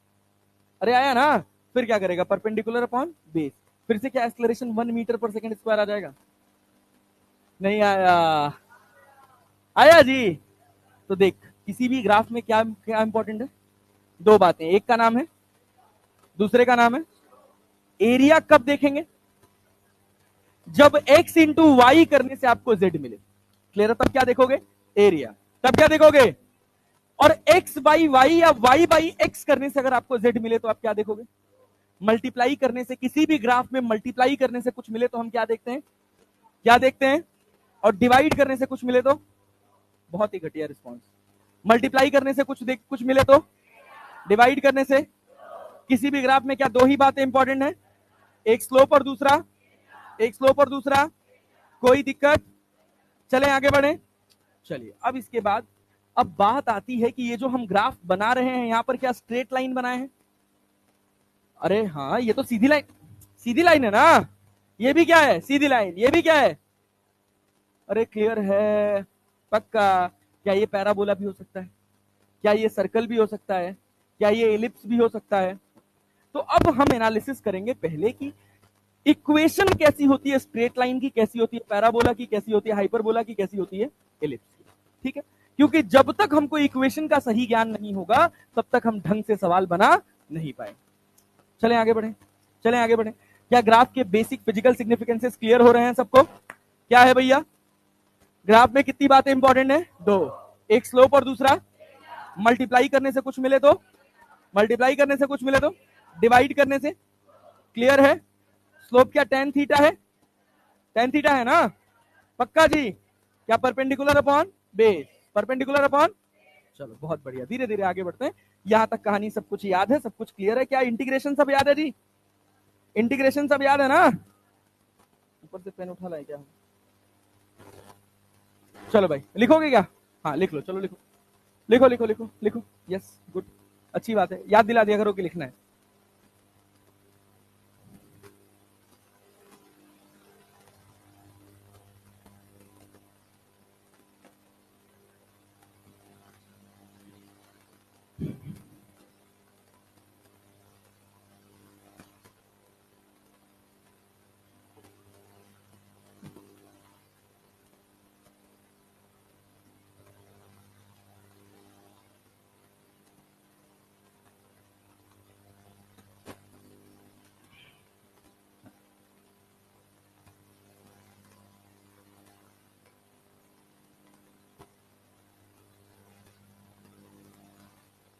अरे आया ना? फिर क्या करेगा? Perpendicular upon base. फिर से क्या एक्सेलरेशन 1 मीटर पर सेकेंड स्क्वायर आ जाएगा? नहीं आया? आया जी? तो देख, किसी भी ग्राफ में क्या क्या इंपॉर्टेंट है? 2 बातें। एक का नाम है, दूसरे का नाम है एरिया। कब देखेंगे? जब x इंटू वाई करने से आपको z मिले। क्लियर है? तब क्या देखोगे? एरिया। तब क्या देखोगे? और x बाई वाई या y बाई x करने से अगर आपको z मिले तो आप क्या देखोगे? मल्टीप्लाई करने से, किसी भी ग्राफ में मल्टीप्लाई करने से कुछ मिले तो हम क्या देखते हैं? क्या देखते हैं? और डिवाइड करने से कुछ मिले तो? बहुत ही घटिया रिस्पॉन्स। मल्टीप्लाई करने से कुछ मिले तो? डिवाइड करने से? किसी भी ग्राफ में क्या 2 ही बातें इंपॉर्टेंट है? एक स्लोप और दूसरा, एक स्लोप और दूसरा। कोई दिक्कत? चलें आगे बढ़े। चलिए अब इसके बाद अब बात आती है कि ये जो हम ग्राफ बना रहे हैं यहां पर क्या स्ट्रेट लाइन बनाए हैं? अरे हाँ, ये तो सीधी लाइन, सीधी लाइन है ना? ये भी क्या है? सीधी लाइन। ये भी क्या है? अरे क्लियर है? पक्का? क्या ये पैराबोला भी हो सकता है? क्या ये सर्कल भी हो सकता है? क्या ये एलिप्स भी हो सकता है? तो अब हम एनालिसिस करेंगे पहले कि इक्वेशन कैसी होती है स्ट्रेट लाइन की, कैसी होती है पैराबोला की, कैसी होती है हाइपरबोला की, कैसी होती है एलिप्स की। ठीक है? क्योंकि जब तक हमको इक्वेशन का सही ज्ञान नहीं होगा तब तक हम ढंग से सवाल बना नहीं पाए। चलें आगे बढ़े, चलें आगे बढ़े। क्या ग्राफ के बेसिक फिजिकल सिग्निफिकेंसेस क्लियर हो रहे हैं सबको? क्या है भैया? ग्राफ में कितनी बातें इंपॉर्टेंट है? 2। एक स्लोप और दूसरा मल्टीप्लाई करने से कुछ मिले तो? मल्टीप्लाई करने से कुछ मिले तो? डिवाइड करने से? क्लियर है? स्लोप क्या tan थीटा है? tan थीटा है ना? पक्का जी? क्या perpendicular upon base? Perpendicular upon. चलो बहुत बढ़िया, धीरे धीरे आगे बढ़ते हैं। यहां तक कहानी सब कुछ याद है, सब कुछ क्लियर है? क्या इंटीग्रेशन सब याद है जी? इंटीग्रेशन सब याद है ना? ऊपर से पेन उठा लाए क्या? चलो भाई लिखोगे क्या? हाँ लिख लो, चलो लिखो लिखो लिखो लिखो लिखो। यस गुड, अच्छी बात है, याद दिला दिया करो कि लिखना है।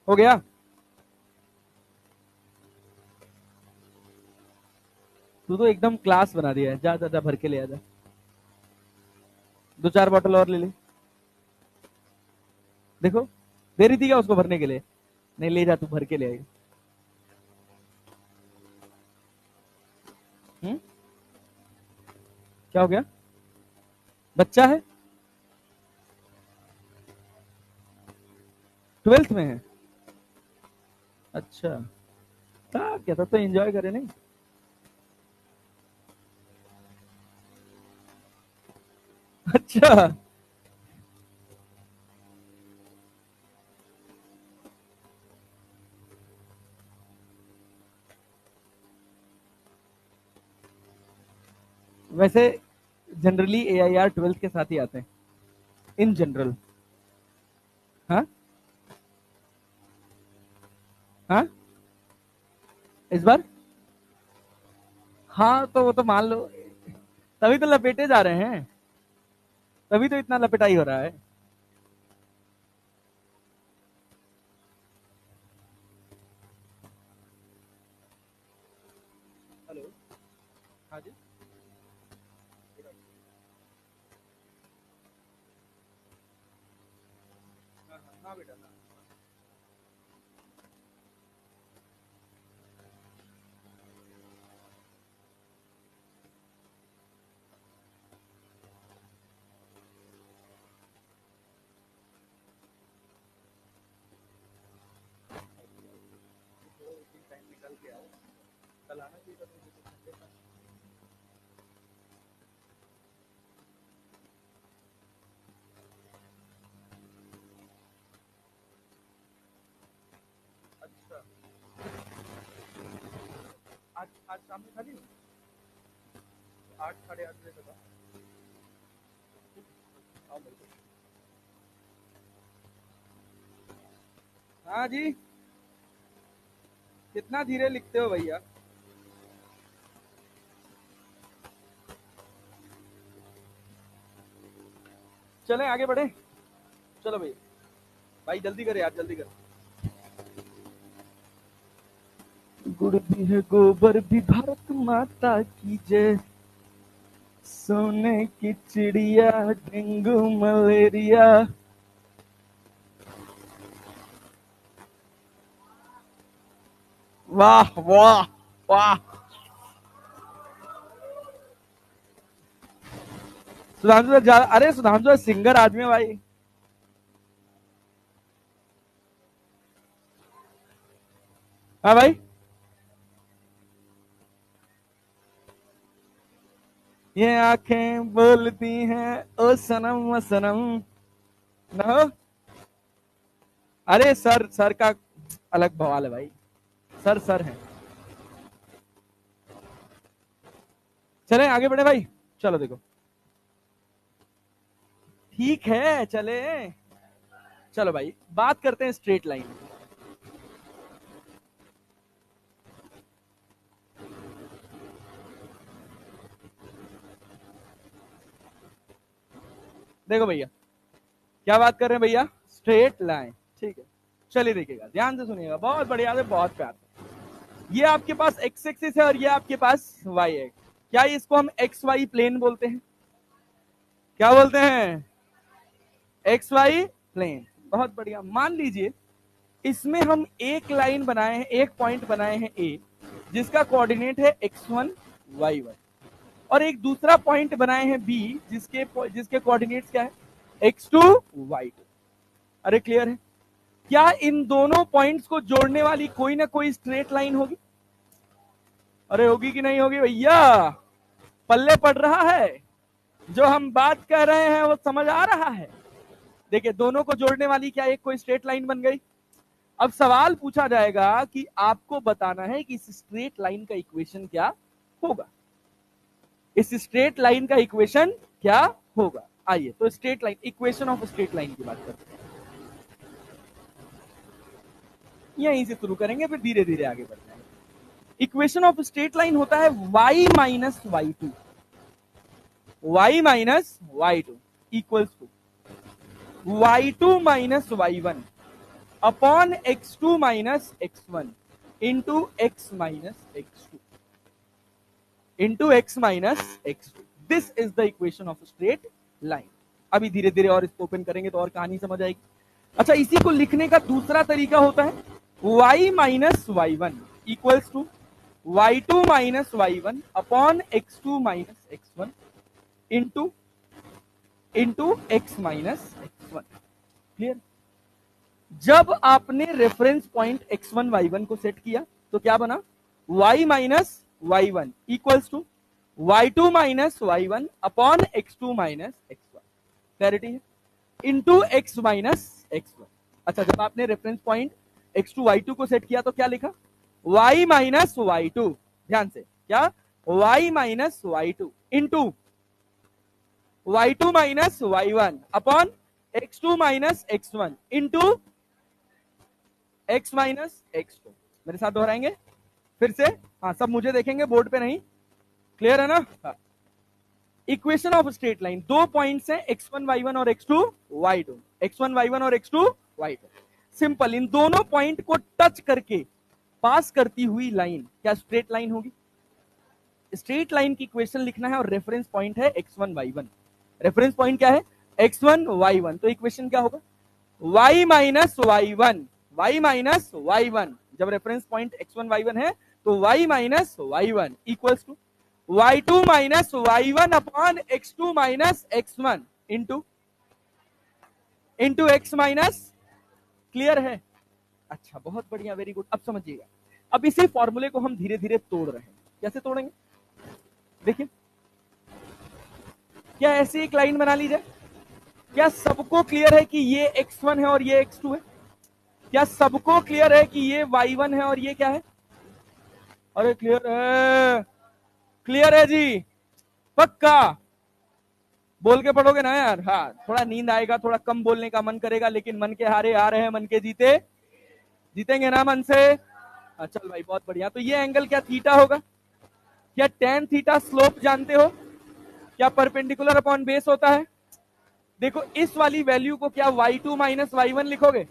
हो गया? तू तो एकदम क्लास बना दिया है। जा जा जा भर के ले आ जा, 2-4 बॉटल और ले ले। देखो दे रही थी क्या उसको भरने के लिए? नहीं ले जा, तू भर के ले आएगा। क्या हो गया? बच्चा है? 12th में है? अच्छा, क्या था तो एंजॉय करे नहीं। अच्छा, वैसे जनरली AIR 12th के साथ ही आते हैं इन जनरल। हाँ हाँ, इस बार हाँ, तो वो तो मान लो, तभी तो लपेटे जा रहे हैं, तभी तो इतना लपेटाई हो रहा है। हेलो। हाँ जी। हाँ हाँ हाँ बेटा हाँ। टाइम निकल के आओ, कल आना चाहिए था मुझे तो संडे था। अच्छा, आज आज शाम में खाली हो? 8 साढ़े 8 बजे तक आओ मेरे को। हाँ जी। कितना धीरे लिखते हो भैया। चले आगे बढ़े। चलो भैया, भाई जल्दी करे यार, जल्दी कर। गुड़ भी है गोबर भी भारत माता की जय, सोने की चिड़िया डेंगू मलेरिया। वाह वाह वाह। सुधांशु तो अरे सुधांशु सिंगर आदमी है भाई। हाँ भाई, ये आंखें बोलती हैं ओ सनम ओ सनम। ना हो। अरे सर, सर का अलग बवाल है भाई। सर सर है। चले आगे बढ़े भाई। चलो देखो, ठीक है चले। चलो भाई, बात करते हैं स्ट्रेट लाइन। देखो भैया, क्या बात कर रहे हैं भैया, स्ट्रेट लाइन। ठीक है, चलिए देखिएगा, ध्यान से सुनिएगा, बहुत बढ़िया से, बहुत प्यार से। ये आपके पास एक्स एक्सिस है और ये आपके पास वाई है। क्या इसको हम एक्स वाई प्लेन बोलते हैं? क्या बोलते हैं? X Y plane. बहुत बढ़िया। मान लीजिए इसमें हम एक लाइन बनाए हैं, एक पॉइंट बनाए हैं ए, जिसका कोऑर्डिनेट है x1 y1, और एक दूसरा पॉइंट बनाए हैं बी, जिसके जिसके कोऑर्डिनेट्स क्या है, x2 y2। अरे क्लियर है? क्या इन दोनों पॉइंट्स को जोड़ने वाली कोई ना कोई स्ट्रेट लाइन होगी? अरे होगी कि नहीं होगी भैया? पल्ले पड़ रहा है? जो हम बात कर रहे हैं वो समझ आ रहा है? देखिए, दोनों को जोड़ने वाली क्या एक कोई स्ट्रेट लाइन बन गई। अब सवाल पूछा जाएगा कि आपको बताना है कि इस स्ट्रेट लाइन का इक्वेशन क्या होगा। इस स्ट्रेट लाइन का इक्वेशन क्या होगा? आइए तो straight line, equation of straight line की बात करते हैं। यहीं से शुरू करेंगे, फिर धीरे धीरे आगे बढ़ जाएंगे। इक्वेशन ऑफ स्ट्रेट लाइन होता है y minus Y two, y minus Y two equals to y2 minus y1 upon x2 minus x1 into x minus x2 into x minus x2। This is the equation of straight line. अभी धीरे धीरे और इसको open करेंगे तो और कहानी समझ आएगी। अच्छा, इसी को लिखने का दूसरा तरीका होता है y minus Y one equals to y2 minus y1 upon x2 minus x1 into into x minus x1। Clear? जब आपने रेफरेंस पॉइंट x1 y1 को सेट किया तो क्या बना, y minus y1 equals to y2 minus y1 upon x2 minus x1, clarity है, into x minus x1। अच्छा, जब आपने रेफरेंस पॉइंट x2 y2 को सेट किया तो क्या लिखा, y माइनस y2, ध्यान से, क्या, y minus y2 into y2 minus y1 upon x2 minus x1 into x minus x2। मेरे साथ दोहराएंगे फिर से, हाँ सब मुझे देखेंगे, बोर्ड पे नहीं, क्लियर है ना। हाँ, इक्वेशन ऑफ स्ट्रेट लाइन, दो पॉइंट्स हैं x1 y1 और x2 y2, x1 y1 और x2 y2, सिंपल, इन दोनों पॉइंट को टच करके पास करती हुई लाइन क्या स्ट्रेट लाइन होगी। स्ट्रेट लाइन की इक्वेशन लिखना है और रेफरेंस पॉइंट है x1 y1, रेफरेंस पॉइंट क्या है x1 y1, तो इक्वेशन क्या होगा y minus y1, y minus y1, जब रेफरेंस पॉइंट x1 y1 है तो y minus y1 equals to y2 minus y1 upon x2 minus x1 into x minus, clear है। अच्छा, बहुत बढ़िया, वेरी गुड। अब समझिएगा, अब इसी फॉर्मूले को हम धीरे धीरे तोड़ रहे हैं, कैसे तोड़ेंगे, देखिए, क्या ऐसी एक लाइन बना ली जाए, क्या सबको क्लियर है कि ये x1 है और ये x2 है, क्या सबको क्लियर है कि ये y1 है और ये क्या है, अरे क्लियर है, क्लियर है जी, पक्का बोल के पढ़ोगे ना यार, हाँ थोड़ा नींद आएगा, थोड़ा कम बोलने का मन करेगा, लेकिन मन के हारे आ रहे हैं, मन के जीते जीतेंगे ना मन से। चल भाई, बहुत बढ़िया। तो ये एंगल क्या थीटा होगा, क्या tan थीटा स्लोप जानते हो, क्या परपेंडिकुलर अपॉन बेस होता है। देखो इस वाली वैल्यू को क्या y2 माइनस y1 लिखोगे,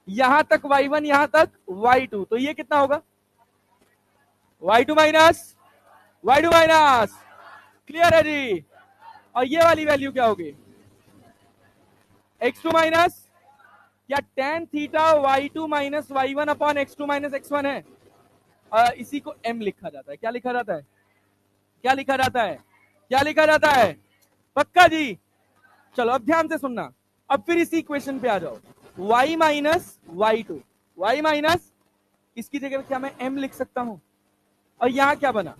यहां तक y1 यहां तक y2, तो ये कितना होगा y2 minus y2 minus, clear है जी। और ये वाली वैल्यू क्या होगी x2 माइनस, क्या tan theta y2 minus y1 upon x2 minus x1 है, इसी को m लिखा जाता है, क्या लिखा जाता है, क्या लिखा जाता है, क्या लिखा जाता है, पक्का जी। चलो अब ध्यान से सुनना, अब फिर इसी इक्वेशन पे आ जाओ, y minus y2, y minus, इसकी जगह क्या मैं m लिख सकता हूं, और यहां क्या बना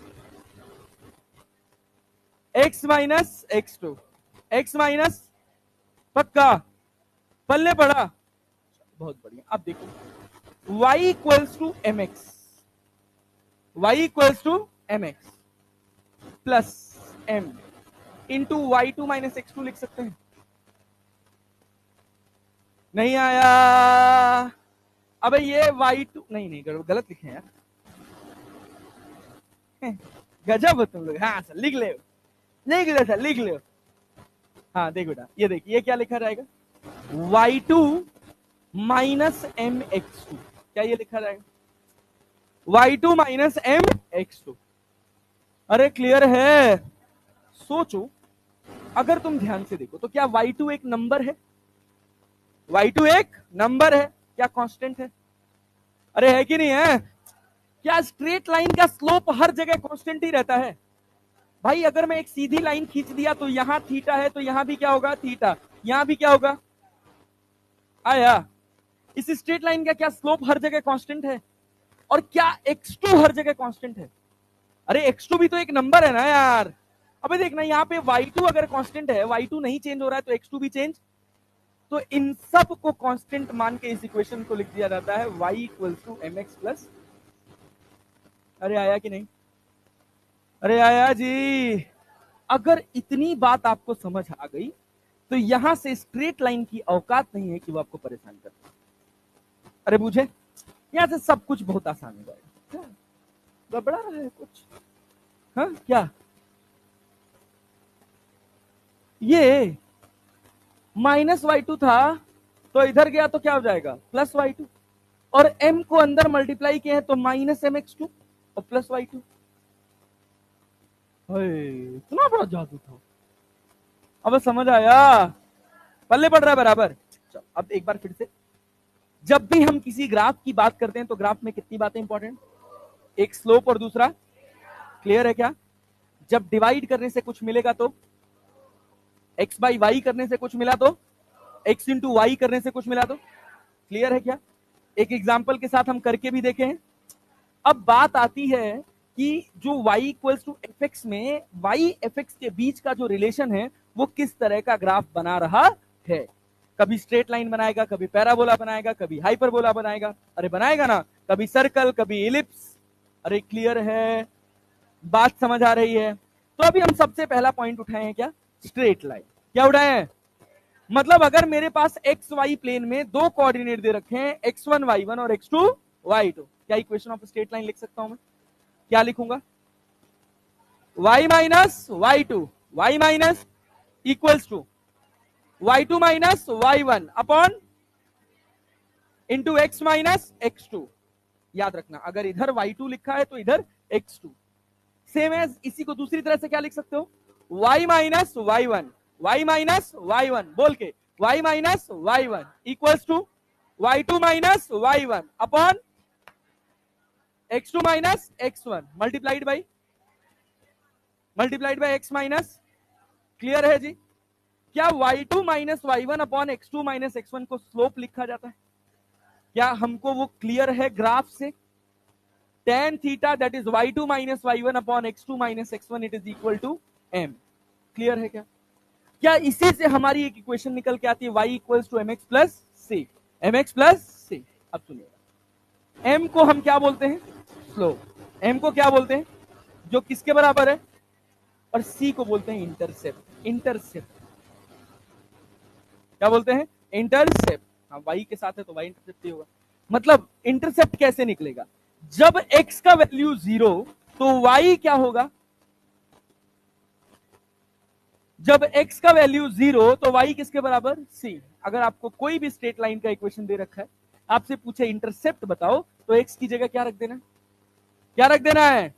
x minus x2, x minus, पक्का पल्ले पड़ा, बहुत बढ़िया। अब देखो y equals to M X, y equals to M X plus m into y2 minus x2 लिख सकते हैं, नहीं आया, अबे ये y2 नहीं गलत लिखे यार, गजब हो तुम लोग। हाँ सर लिख ले, लिख ले सर, लिख ले। हाँ देख बेटा, ये देखिए, ये क्या लिखा रहेगा y2 minus M X to, क्या ये लिखा जाएगा y2 minus M X two, अरे क्लियर है। सोचो, अगर तुम ध्यान से देखो तो क्या y2 एक नंबर है, y2 एक नंबर है, क्या कांस्टेंट है, अरे है कि नहीं है, क्या स्ट्रेट लाइन का स्लोप हर जगह कांस्टेंट ही रहता है भाई। अगर मैं एक सीधी लाइन खींच दिया तो यहां थीटा है, तो यहां भी क्या होगा थीटा, यहां भी क्या होगा, आया। इस स्ट्रेट लाइन का क्या स्लोप हर जगह कांस्टेंट है, और क्या x2 हर जगह कांस्टेंट है, अरे x2 भी तो एक नंबर है ना यार। अबे देखना, यहाँ पे y2 अगर कांस्टेंट है, y2 नहीं चेंज हो रहा है, तो x2 भी चेंज, तो इन सब को कांस्टेंट मान के इस इक्वेशन को लिख दिया जाता है y equal to M X plus, अरे आया कि नहीं, अरे आया जी। अगर इतनी बात आपको समझ आ गई तो यहां से स्ट्रेट लाइन की औकात नहीं है कि वो आपको परेशान करे, अरे बुझे, यहां से सब कुछ बहुत आसान हो जाएगा। गड़बड़ा रहा है कुछ, हाँ क्या, ये माइनस y2 था तो इधर गया तो क्या हो जाएगा प्लस y2, और m को अंदर मल्टीप्लाई किए हैं तो माइनस एम एक्स टू और प्लस y2, इतना बड़ा जादू था। अब समझ आया, पल्ले पड़ रहा है बराबर। चल अब एक बार फिर से, जब भी हम किसी ग्राफ की बात करते हैं तो ग्राफ में कितनी बातें इंपॉर्टेंट, एक स्लोप और दूसरा, क्लियर है क्या, जब डिवाइड करने से कुछ मिलेगा तो x बाई वाई करने से कुछ मिला तो x इंटू वाई करने से कुछ मिला तो, क्लियर है क्या। एक एग्जाम्पल के साथ हम करके भी देखे हैं, अब बात आती है कि जो y equals to F X में y एफ एक्स के बीच का जो रिलेशन है वो किस तरह का ग्राफ बना रहा है। कभी स्ट्रेट लाइन बनाएगा, कभी पैराबोला बनाएगा, कभी हाइपरबोला बनाएगा, अरे बनाएगा ना, कभी सर्कल, कभी इलिप्स। अरे क्लियर है, बात समझ आ रही है। तो अभी हम सबसे पहला पॉइंट उठाए हैं, क्या? Straight line. क्या उठाए हैं? मतलब अगर मेरे पास एक्स वाई प्लेन में दो कोऑर्डिनेट दे रखे हैं, x1 y1 और x2 y2, क्या इक्वेशन ऑफ स्ट्रेट लाइन लिख सकता हूं मैं? क्या लिखूंगा? y minus y2, y minus equals to y2 minus y1 upon into x minus x2। याद रखना, अगर इधर y2 लिखा है तो इधर x2। सेम एज इसी को दूसरी तरह से क्या लिख सकते हो? y minus y1, y minus y1 बोल के y minus y1 equals to y2 minus y1 upon x2 minus x1 multiplied by x minus. Clear है जी? क्या y2 minus y1 upon x2 minus x1 को स्लोप लिखा जाता है? क्या हमको वो क्लियर है ग्राफ से? tan theta that is y2 minus y1 upon x2 minus x1 it is equal to m। Clear है क्या? क्या इसी से हमारी एक इक्वेशन निकल के आती है y equals to mx plus C, mx plus C. अब सुनिए, m को हम क्या बोलते हैं? स्लोप। m को क्या बोलते हैं? जो किसके बराबर है? और c को बोलते हैं इंटरसेप्ट। इंटरसेप्ट क्या बोलते हैं? इंटरसेप्ट। हाँ, y के साथ है तो y इंटरसेप्ट ही होगा। मतलब इंटरसेप्ट कैसे निकलेगा? जब x का वैल्यू 0 तो y क्या होगा? जब x का वैल्यू 0 तो y किसके बराबर? c। अगर आपको कोई भी स्ट्रेट लाइन का इक्वेशन दे रखा है, आपसे पूछे इंटरसेप्ट बताओ, तो x की जगह क्या रख देना है? क्या रख देना है?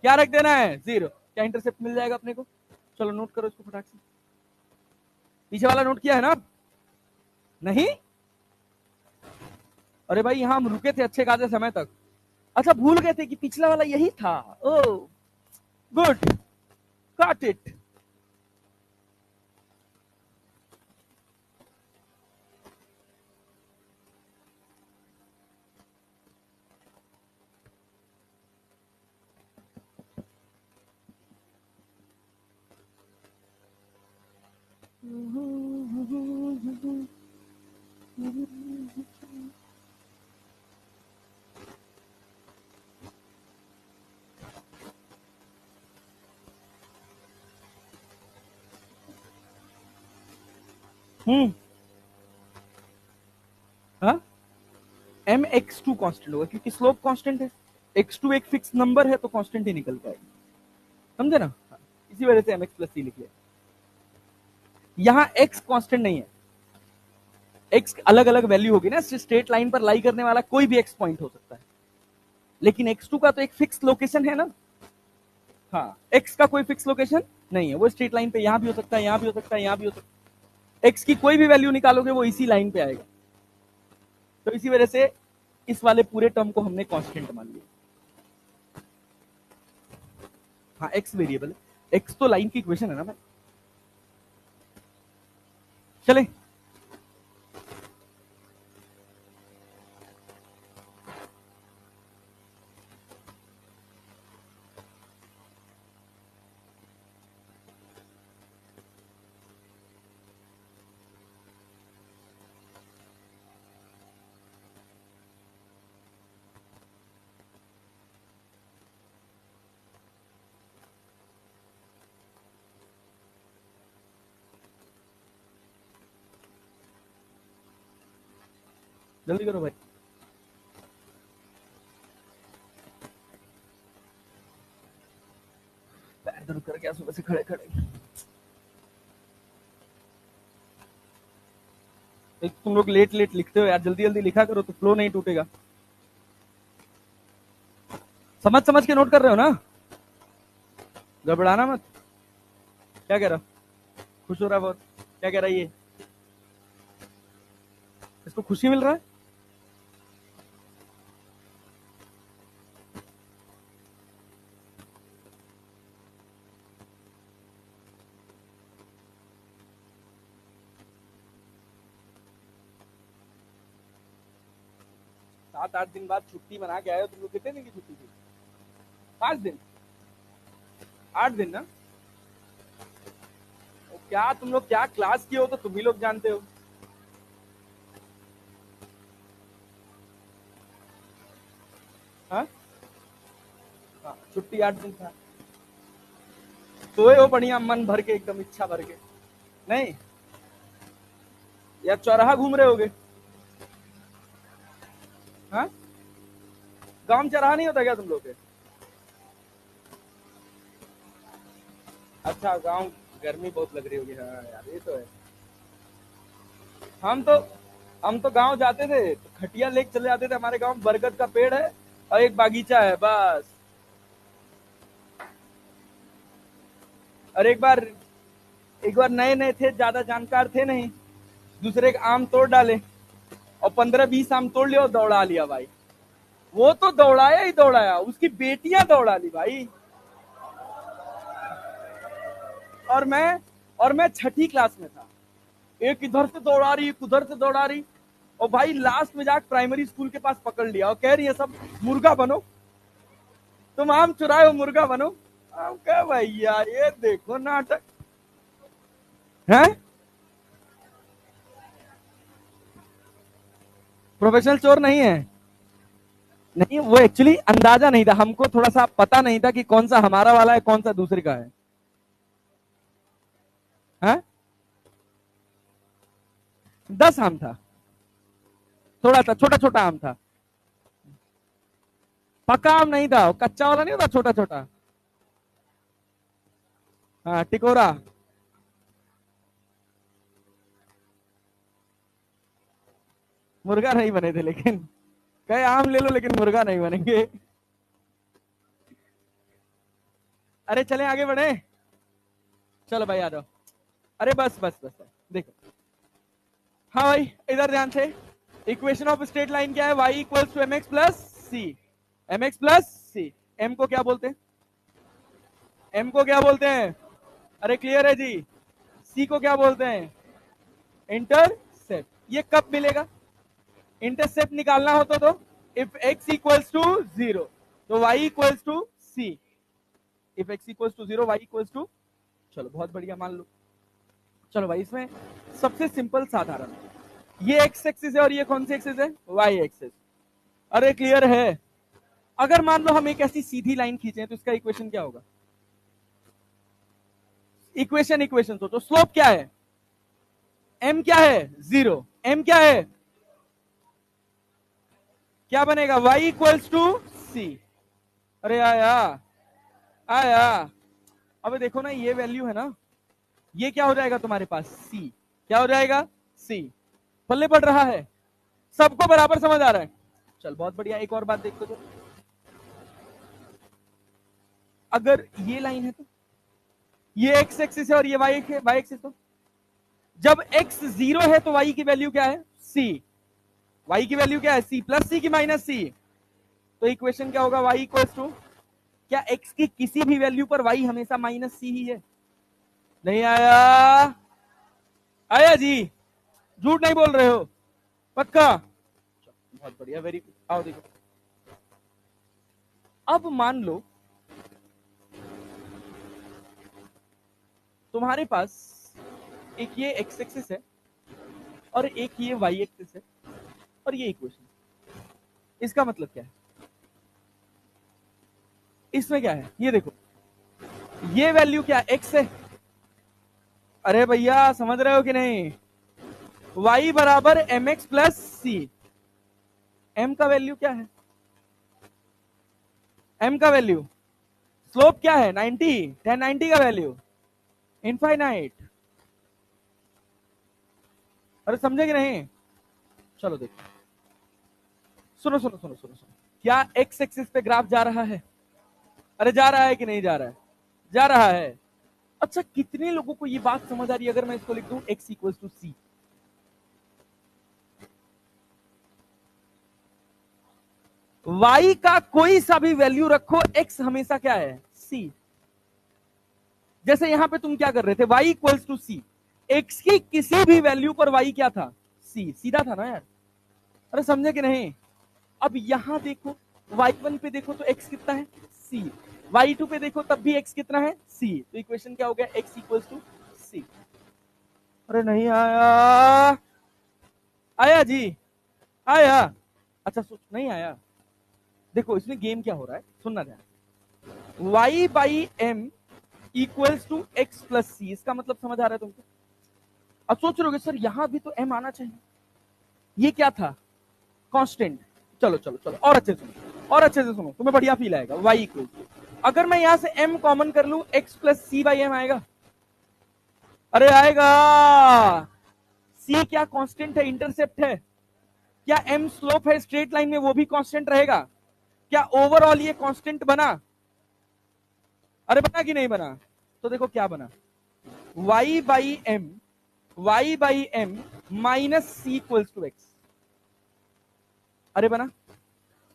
क्या रख देना है? 0। क्या इंटरसेप्ट मिल जाएगा अपने को? चलो नोट करो इसको फटाक से। पीछे वाला नोट किया है ना? नहीं? अरे भाई यहां हम रुके थे अच्छे खासे समय तक। अच्छा, भूल गए थे कि पिछला वाला यही था। ओ गुड, गॉट इट। हाँ, एम एक्स टू कॉन्स्टेंट होगा क्योंकि स्लोप कॉन्स्टेंट है। एक्स टू एक फिक्स नंबर है तो कॉन्स्टेंट ही निकल पाएगी। समझे ना? हाँ, इसी वजह से एम एक्स प्लस सी लिख लिया। यहां एक्स कॉन्स्टेंट नहीं है, एक्स अलग अलग वैल्यू होगी ना। स्ट्रेट लाइन पर लाई करने वाला कोई भी एक्स पॉइंट हो सकता है, लेकिन x2 का तो एक फिक्स लोकेशन है ना। हाँ, x का कोई फिक्स लोकेशन नहीं है, वो स्ट्रेट लाइन पे यहां भी हो सकता है, यहां भी हो सकता है, यहां भी हो सकता है। x की कोई भी वैल्यू निकालोगे वो इसी लाइन पे आएगा। तो इसी वजह से इस वाले पूरे टर्म को हमने कांस्टेंट मान लिया। हाँ, x वेरिएबल है, x तो लाइन की इक्वेशन है ना भाई। चले, जल्दी करो भाई। पैर दर्द कर गया सुबह से खड़े खड़े। एक तुम लोग लेट लेट लिखते हो यार, जल्दी जल्दी लिखा करो तो फ्लो नहीं टूटेगा। समझ समझ के नोट कर रहे हो ना? गड़बड़ाना मत। क्या कह रहा? खुश हो रहा बहुत? क्या कह रहा है ये? इसको खुशी मिल रहा है? 7-8 दिन बाद छुट्टी बना के आए हो तुम लोग। कितने दिन की छुट्टी थी? 5 दिन, 8 दिन ना? क्या तुम लोग क्या क्लास किए हो तो तुम ही लोग जानते हो। हाँ, छुट्टी 8 दिन था। सोए हो बढ़िया मन भर के, एकदम इच्छा भर के? नहीं, या चौराहा घूम रहे होगे? हाँ, गांव में चौराहा नहीं होता क्या तुम लोग के? अच्छा, गांव गर्मी बहुत लग रही होगी। हाँ यार, ये तो है। हम तो हम तो गांव जाते थे तो खटिया लेके चले जाते थे। हमारे गांव में बरगद का पेड़ है और एक बागीचा है बस। और एक बार नए नए थे, ज्यादा जानकार थे नहीं, दूसरे के आम तोड़ डाले और 15-20 आम तोड़ लिया और दौड़ा लिया भाई। वो तो दौड़ाया ही दौड़ाया, उसकी बेटियां दौड़ा ली भाई। और मैं छठी क्लास में था। एक इधर से दौड़ा रही, एक उधर से दौड़ा रही, और भाई लास्ट में जाकर प्राइमरी स्कूल के पास पकड़ लिया और कह रही है सब मुर्गा बनो, तुम आम चुराए हो मुर्गा बनो। हम कह भैया ये देखो नाटक है। प्रोफेशनल चोर नहीं है। नहीं, वो एक्चुअली अंदाजा नहीं था, हमको थोड़ा सा पता नहीं था कि कौन सा हमारा वाला है कौन सा दूसरे का है। हाँ? 10 आम था, थोड़ा सा छोटा छोटा आम था। पक्का आम नहीं था, कच्चा वाला नहीं होता, छोटा छोटा। हाँ, टिकोरा। मुर्गा नहीं बने थे लेकिन, कहे आम ले लो लेकिन मुर्गा नहीं बनेंगे। अरे चले आगे बढ़े, चलो भाई आ जाओ। अरे बस बस बस, देखो। हाँ भाई, इधर ध्यान से। इक्वेशन ऑफ स्ट्रेट लाइन क्या है? y equals to mx plus C. mx plus C. m को क्या बोलते हैं? m को क्या बोलते हैं? अरे क्लियर है जी। c को क्या बोलते हैं? इंटरसेप्ट। ये कब मिलेगा? इंटरसेप्ट निकालना हो तो इफ x इक्वल्स टू 0 तो y equals to c। If x equals to 0 y equals to, चलो बहुत बढ़िया मान लो। चलो भाई, इसमें सबसे सिंपल साधारण, ये एक्स एक्सिस है और ये कौन सी एक्सिस है? Y axis. अरे क्लियर है। अगर मान लो हम एक ऐसी सीधी लाइन खींचे तो इसका इक्वेशन क्या होगा? इक्वेशन तो स्लोप क्या है? m क्या है? 0। m क्या है? क्या बनेगा? y इक्वल्स टू सी। अरे आया आया। अब देखो ना, ये वैल्यू है ना, ये क्या हो जाएगा तुम्हारे पास? c। क्या हो जाएगा? c। पल्ले पड़ रहा है, सबको बराबर समझ आ रहा है? चल बहुत बढ़िया। एक और बात देखो तो, अगर ये लाइन है तो ये x एक्सिस है और ये y एक्सिस, तो जब x 0 है तो y की वैल्यू क्या है? c। y की वैल्यू क्या है? c प्लस c की माइनस c। तो इक्वेशन क्या होगा? y इक्वल्स टू, क्या x की किसी भी वैल्यू पर y हमेशा माइनस c ही है? नहीं आया? आया जी? झूठ नहीं बोल रहे हो? पक्का? बहुत बढ़िया, वेरी गुड। आओ देखो, अब मान लो तुम्हारे पास एक ये x एक्सिस है और एक ये y एक्सिस है और ये इक्वेशन। इसका मतलब क्या है? इसमें क्या है? ये देखो, ये वैल्यू क्या? x है। अरे भैया समझ रहे हो कि नहीं? y बराबर mx प्लस सी। m का वैल्यू क्या है? m का वैल्यू, स्लोप क्या है? 90। tan 90 का वैल्यू इनफाइनाइट। अरे समझे कि नहीं? चलो देखो, सुनो सुनो सुनो सुनो सुनो। क्या x एक्सिस पे ग्राफ जा रहा है? अरे जा रहा है कि नहीं जा रहा है? जा रहा है। अच्छा, कितने लोगों को ये बात समझ आ रही है अगर मैं इसको लिख दूं x equals to C? y का कोई सा भी वैल्यू रखो, x हमेशा क्या है? c। जैसे यहां पे तुम क्या कर रहे थे? y equals to C, x की किसी भी वैल्यू पर y क्या था? c। सीधा था ना यार? अरे समझे कि नहीं? अब यहां देखो y1 पे देखो तो x कितना है c, y2 पे देखो तब भी x कितना है c, तो इक्वेशन क्या हो गया x इक्वल्स टू c। अरे नहीं आया, आया जी आया, अच्छा सोच नहीं आया। देखो इसमें गेम क्या हो रहा है, सुनना ध्यान, y by M equals to X plus C, इसका मतलब समझ आ रहा है तुमको। अब सोच रहे होगे सर यहां भी तो m आना चाहिए, ये क्या था कांस्टेंट। चलो चलो चलो और अच्छे से सुनो, और अच्छे से सुनो, तुम्हें बढ़िया फील आएगा। y इक्वल, अगर मैं यहां से m कॉमन कर लूं x plus C by M आएगा, अरे आएगा। c क्या कांस्टेंट है, इंटरसेप्ट है, क्या m स्लोप है स्ट्रेट लाइन में वो भी कांस्टेंट रहेगा, क्या ओवरऑल ये कांस्टेंट बना, अरे बना कि नहीं बना, तो देखो क्या बना y by M minus C equals to X, अरे बना।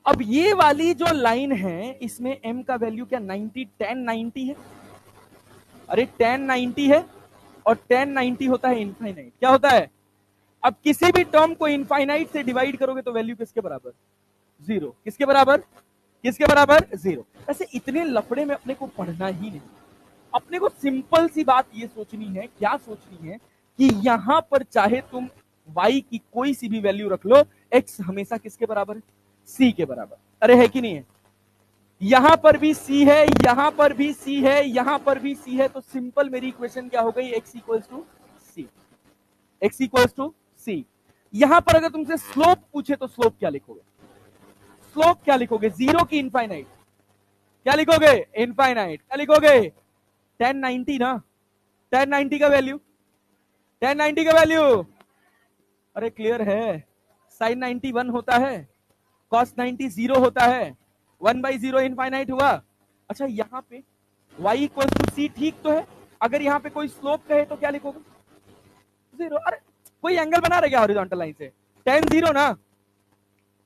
अब ये वाली जो लाइन है इसमें m का वैल्यू क्या 90 10 90 है, अरे 10 90 है और 10 90 होता है इनफाइनाइट, क्या होता है, अब किसी भी टर्म को इनफाइनाइट से डिवाइड करोगे तो वैल्यू किसके बराबर, जीरो, किसके बराबर, किसके बराबर जीरो। ऐसे इतने लफड़े में अपने को पढ़ना ही नहीं, अपने को सिंपल सी बात ये सोचनी है, क्या सोचनी है कि यहां पर चाहे तुम y की कोई सी भी वैल्यू रख लो, x हमेशा किसके बराबर है, c के बराबर, अरे है कि नहीं है, यहां पर भी c है, यहां पर भी c है, यहां पर भी c है, तो सिंपल मेरी इक्वेशन क्या हो गई, x equals to c, x equals to c। यहां पर अगर तुमसे स्लोप पूछे तो स्लोप क्या लिखोगे, स्लोप क्या लिखोगे, जीरो की इनफाइनाइट, क्या लिखोगे इनफाइनाइट, क्या लिखोगे 1090 ना, 1090 का वैल्यू, 1090 का वैल्यू, अरे क्लियर है, साइन 90 1 होता है, कॉस 90 0 होता है, 1/0 इनफाइनाइट हुआ। अच्छा यहाँ पे y इक्वल टू सी ठीक तो है, अगर यहाँ पे कोई स्लोप कहे तो क्या लिखोगे, जीरो, अरे कोई एंगल बना रहे क्या हॉरिजॉन्टल लाइन से, 10 0 ना,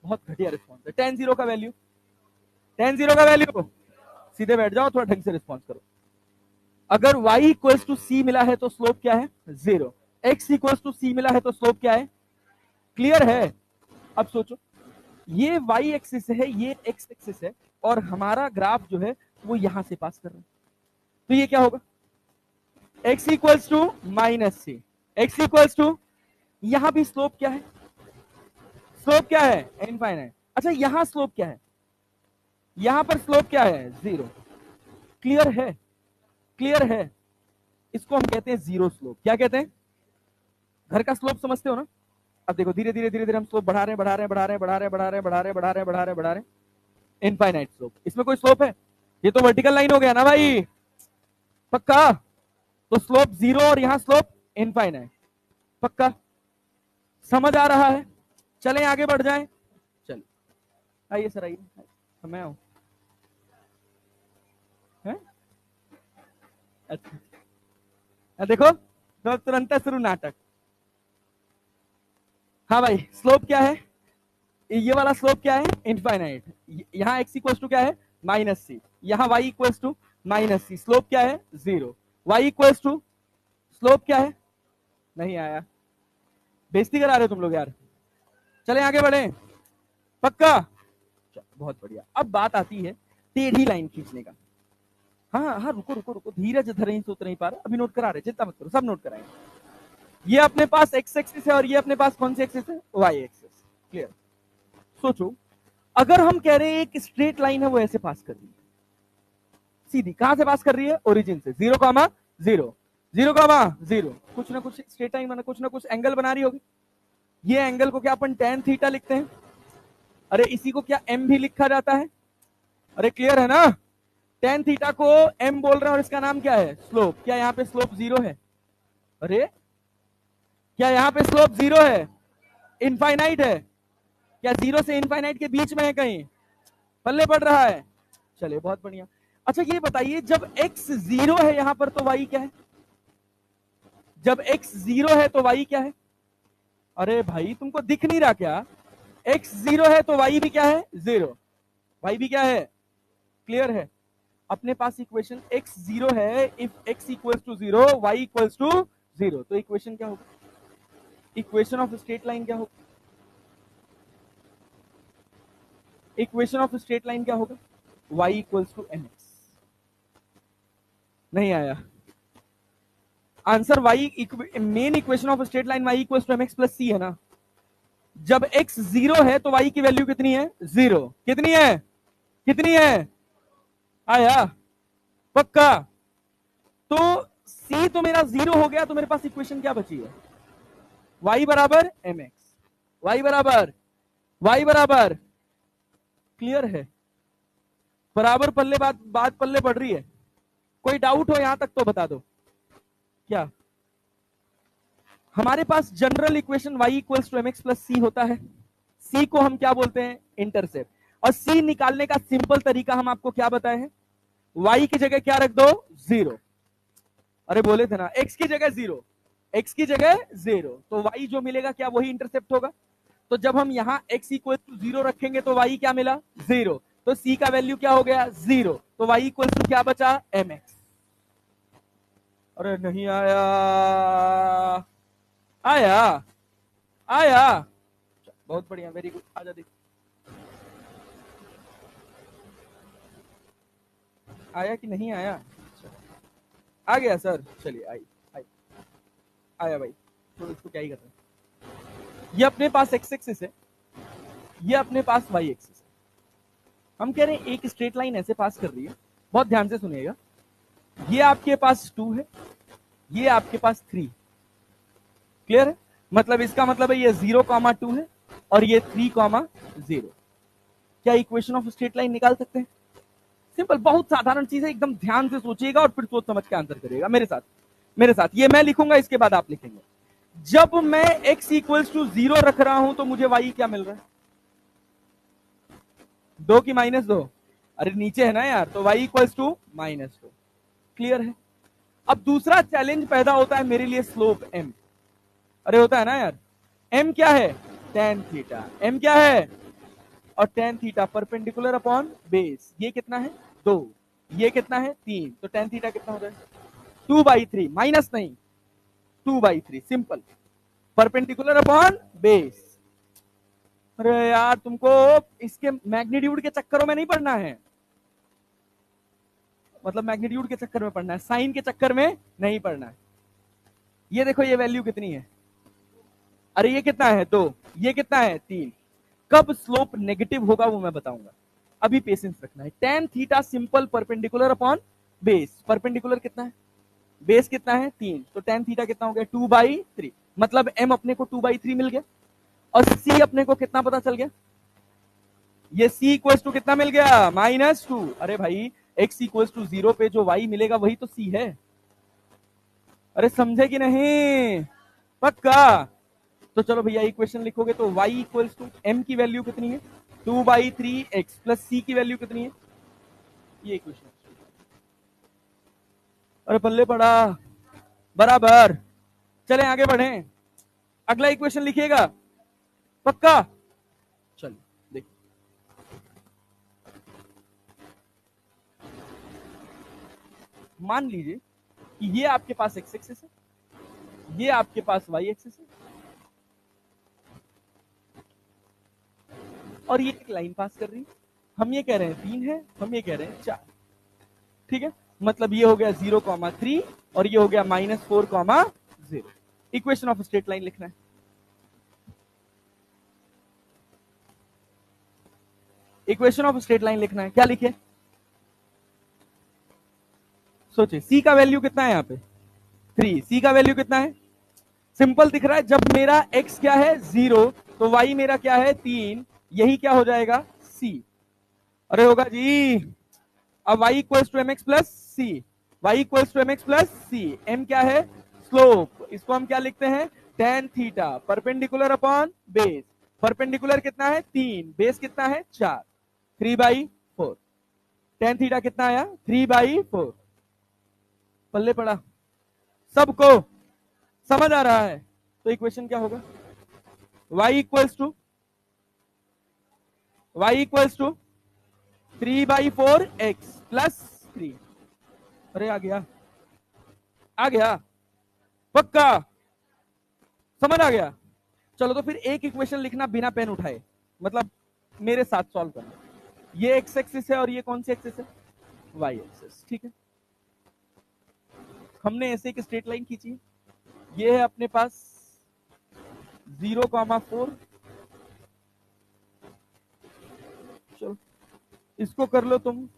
बहुत घटिया रिस्पॉन्स है, 10 0 का वैल्यू, 10 0 का वैल्यू, सीधे बैठ जाओ, थोड़ा ढंग से रिस्पॉन्स करो। अगर y इक्वल्स टू सी मिला है तो स्लोप क्या है जीरो, x इक्वल्स टू सी मिला है तो स्लोप क्या है, क्लियर है। अब सोचो ये y एक्सिस है, ये x एक्सिस है, और हमारा ग्राफ जो है वो यहां से पास कर रहा है, तो ये क्या होगा x equals to minus C, x equals to, यहां भी स्लोप क्या है, स्लोप क्या है इनफाइनाइट। अच्छा यहां स्लोप क्या है, यहां पर स्लोप क्या है जीरो, क्लियर है, क्लियर है, इसको हम कहते हैं जीरो स्लोप, क्या कहते हैं, घर का स्लोप समझते हो ना। अब देखो धीरे धीरे धीरे धीरे हम स्लोप बढ़ा रहे हैं बढ़ा रहे हैं बढ़ा रहे हैं बढ़ा रहे हैं बढ़ा रहे हैं बढ़ा रहे हैं बढ़ा रहे हैं बढ़ा रहे हैं बढ़ा रहे हैं, इनफाइनाइट स्लोप, इसमें कोई स्लोप है, ये तो वर्टिकल लाइन हो गया ना भाई, पक्का, तो स्लोप जीरो और यहां स्लोप इनफाइनाइट, पक्का समझ आ रहा है, चलें आगे बढ़ जाएं, चलिए आइए सर आइए, मैं आऊं, अच्छा देखो तो तुरंत शुरू नाटक, हाँ भाई स्लोप क्या है, ये वाला स्लोप क्या है इनफाइनाइट, यहाँ x इक्वल्स टू क्या है माइनस सी, यहाँ y equals to minus C, slope क्या है zero, y equals to, slope क्या है, नहीं आया, बेइज्जती करा रहे हो तुम लोग यार, चले आगे बढ़े, पक्का, बहुत बढ़िया। अब बात आती है टेढ़ी लाइन खींचने का, हाँ हाँ रुको रुको रुको, धीरज धर नहीं, सोच नहीं पा रहा, अभी नोट करा रहे, चिंता मत करो, सब नोट कराएंगे। ये अपने पास x एक्सिस है और ये अपने पास कौन सी एक्सिस है, y एक्सिस, क्लियर। सोचो अगर हम कह रहे हैं एक स्ट्रेट लाइन है वो ऐसे पास कर रही है, सीधी कहां से पास कर रही है, ओरिजिन से, 0 कामा 0 0 कामा 0, कुछ ना कुछ स्ट्रेट लाइन बना, कुछ ना कुछ एंगल बना रही होगी, ये एंगल को क्या अपन tan थीटा लिखते हैं, अरे इसी को क्या m भी लिखा जाता है, अरे क्लियर है ना, tan थीटा को m बोल रहे हैं और इसका नाम क्या है स्लोप, क्या यहाँ पे स्लोप 0 है, अरे क्या यहाँ पे स्लोप 0 है, इनफाइनाइट है, क्या 0 से इनफाइनाइट के बीच में है, कहीं पल्ले पड़ रहा है, चलिए बहुत बढ़िया। अच्छा ये बताइए जब x 0 है यहां पर तो y क्या है, जब x 0 है तो y क्या है, अरे भाई तुमको दिख नहीं रहा क्या, x 0 है तो y भी क्या है 0, y भी क्या है, क्लियर है। अपने पास इक्वेशन x 0 है, if x equals to 0 y equals to 0, तो इक्वेशन क्या होगा, इक्वेशन ऑफ स्ट्रेट लाइन क्या होगा, इक्वेशन ऑफ स्ट्रेट लाइन क्या होगा? y equals to mx। नहीं आया answer. y main equation of straight line y equals to mx plus c है ना। जब x 0 है तो y की वैल्यू कितनी है? 0। कितनी है? कितनी है? आया पक्का? तो c तो मेरा 0 हो गया, तो मेरे पास इक्वेशन क्या बची है? y बराबर mx, y बराबर क्लियर है? बराबर पल्ले बात पल्ले पड़ रही है? कोई डाउट हो यहां तक तो बता दो। क्या हमारे पास general equation y equals to mx plus C होता है। c को हम क्या बोलते हैं? इंटरसेप्ट। और c निकालने का सिंपल तरीका हम आपको क्या बताए हैं? y की जगह क्या रख दो? 0। अरे बोले थे ना x की जगह 0, x की जगह 0, तो y जो मिलेगा क्या वही इंटरसेप्ट होगा। तो जब हम यहां x इक्वल टू 0 रखेंगे तो y क्या मिला? 0। तो c का वैल्यू क्या हो गया? 0। तो y इक्वल टू क्या बचा? mx। अरे नहीं आया, आया आया, बहुत बढ़िया, वेरी गुड। आजा देख, आया कि नहीं आया? आ गया सर, चलिए आई आई आया भाई। तो इसको क्या ही करते हैं, ये अपने पास x एक्सिस है, ये अपने पास y एक्सिस है। हम कह रहे हैं एक स्ट्रेट लाइन ऐसे पास कर रही है, बहुत ध्यान से सुनिएगा। ये आपके पास 2 है, ये आपके पास 3। क्लियर है? मतलब इसका मतलब है ये 0,2 है और ये 3,0। क्या इक्वेशन ऑफ स्ट्रेट लाइन निकाल सकते हैं? सिंपल, बहुत साधारण चीज है, एकदम ध्यान से सोचिएगा और फिर सोच समझ के आंसर करिएगा मेरे साथ। मेरे साथ ये मैं लिखूंगा, इसके बाद आप लिखेंगे। जब मैं x इक्वल्स टू 0 रख रहा हूं तो मुझे y क्या मिल रहा है? 2 की -2? अरे नीचे है ना यार, तो y इक्वल्स टू -2। क्लियर है? अब दूसरा चैलेंज पैदा होता है मेरे लिए, स्लोप m। अरे होता है ना यार, m क्या है? tan theta. m क्या है? और tan theta perpendicular upon base. ये कितना है? 2। ये कितना है? 3। तो tan थीटा कितना हो जाएगा? 2/3, माइनस नहीं, 2/3। Simple, perpendicular upon base. अरे यार तुमको इसके मैग्नीट्यूड के चक्करों में नहीं पढ़ना है, मतलब मैग्नीट्यूड के चक्कर में पढ़ना है, साइन के चक्कर में नहीं पढ़ना है। ये देखो ये वैल्यू कितनी है? अरे ये कितना है? 2। ये कितना है? 3। कब स्लोप नेगेटिव होगा वो मैं बताऊंगा, अभी पेशेंस रखना है। tan theta simple perpendicular upon base. Perpendicular कितना है? बेस कितना है? 3। तो tan थीटा कितना हो गया? 2/3। मतलब m अपने को 2/3 मिल गया। और c अपने को कितना पता चल गया? ये c इक्वल्स टू कितना मिल गया? -2। अरे भाई x इक्वल्स टू 0 पे जो y मिलेगा वही तो c है। अरे समझे कि नहीं? पक्का? तो चलो भैया इक्वेशन लिखोगे तो y इक्वल्स टू m की वैल्यू कितनी है? 2/3x प्लस c की वैल्यू कितनी है? ये इक्वेशन। अरे पल्ले पड़ा, बराबर। चले आगे बढ़े, अगला इक्वेशन लिखिएगा, पक्का? चलिए देखिए, मान लीजिए कि ये आपके पास x एक्सिस है, ये आपके पास y एक्सिस है, और ये एक लाइन पास कर रही है। हम ये कह रहे हैं 3 है, हम ये कह रहे हैं 4। ठीक है? मतलब ये हो गया 0,3 और ये हो गया -4,0। इक्वेशन ऑफ स्ट्रेट लाइन लिखना है। इक्वेशन ऑफ स्ट्रेट लाइन लिखना है, क्या लिखे? सोचिए, c का वैल्यू कितना है यहाँ पे? 3। c का वैल्यू कितना है? सिंपल दिख रहा है, जब मेरा x क्या है? 0, तो y मेरा क्या है? 3। यही क्या हो जाएगा? c। अरे होगा जी। अब y equals to mx plus C, y equals to mx plus C. m क्या है? स्लोप। इसको हम क्या लिखते हैं? tan theta perpendicular upon base. Perpendicular कितना है? 3। बेस कितना है? 4। 3/4। tan थीटा कितना आया? 3/4। पल्ले पड़ा? सबको समझ आ रहा है? तो इक्वेशन क्या होगा? y equals to 3/4x plus 3। अरे आ गया, आ गया, पक्का? समझ आ गया? चलो तो फिर एक इक्वेशन लिखना बिना पेन उठाए, मतलब मेरे साथ सॉल्व करना। ये एक्स एक्सिस है और ये कौन सी एक्सिस है? Y axis. ठीक है, हमने ऐसे एक स्ट्रेट लाइन खींची है, ये है अपने पास 0,4। चलो इसको कर लो तुम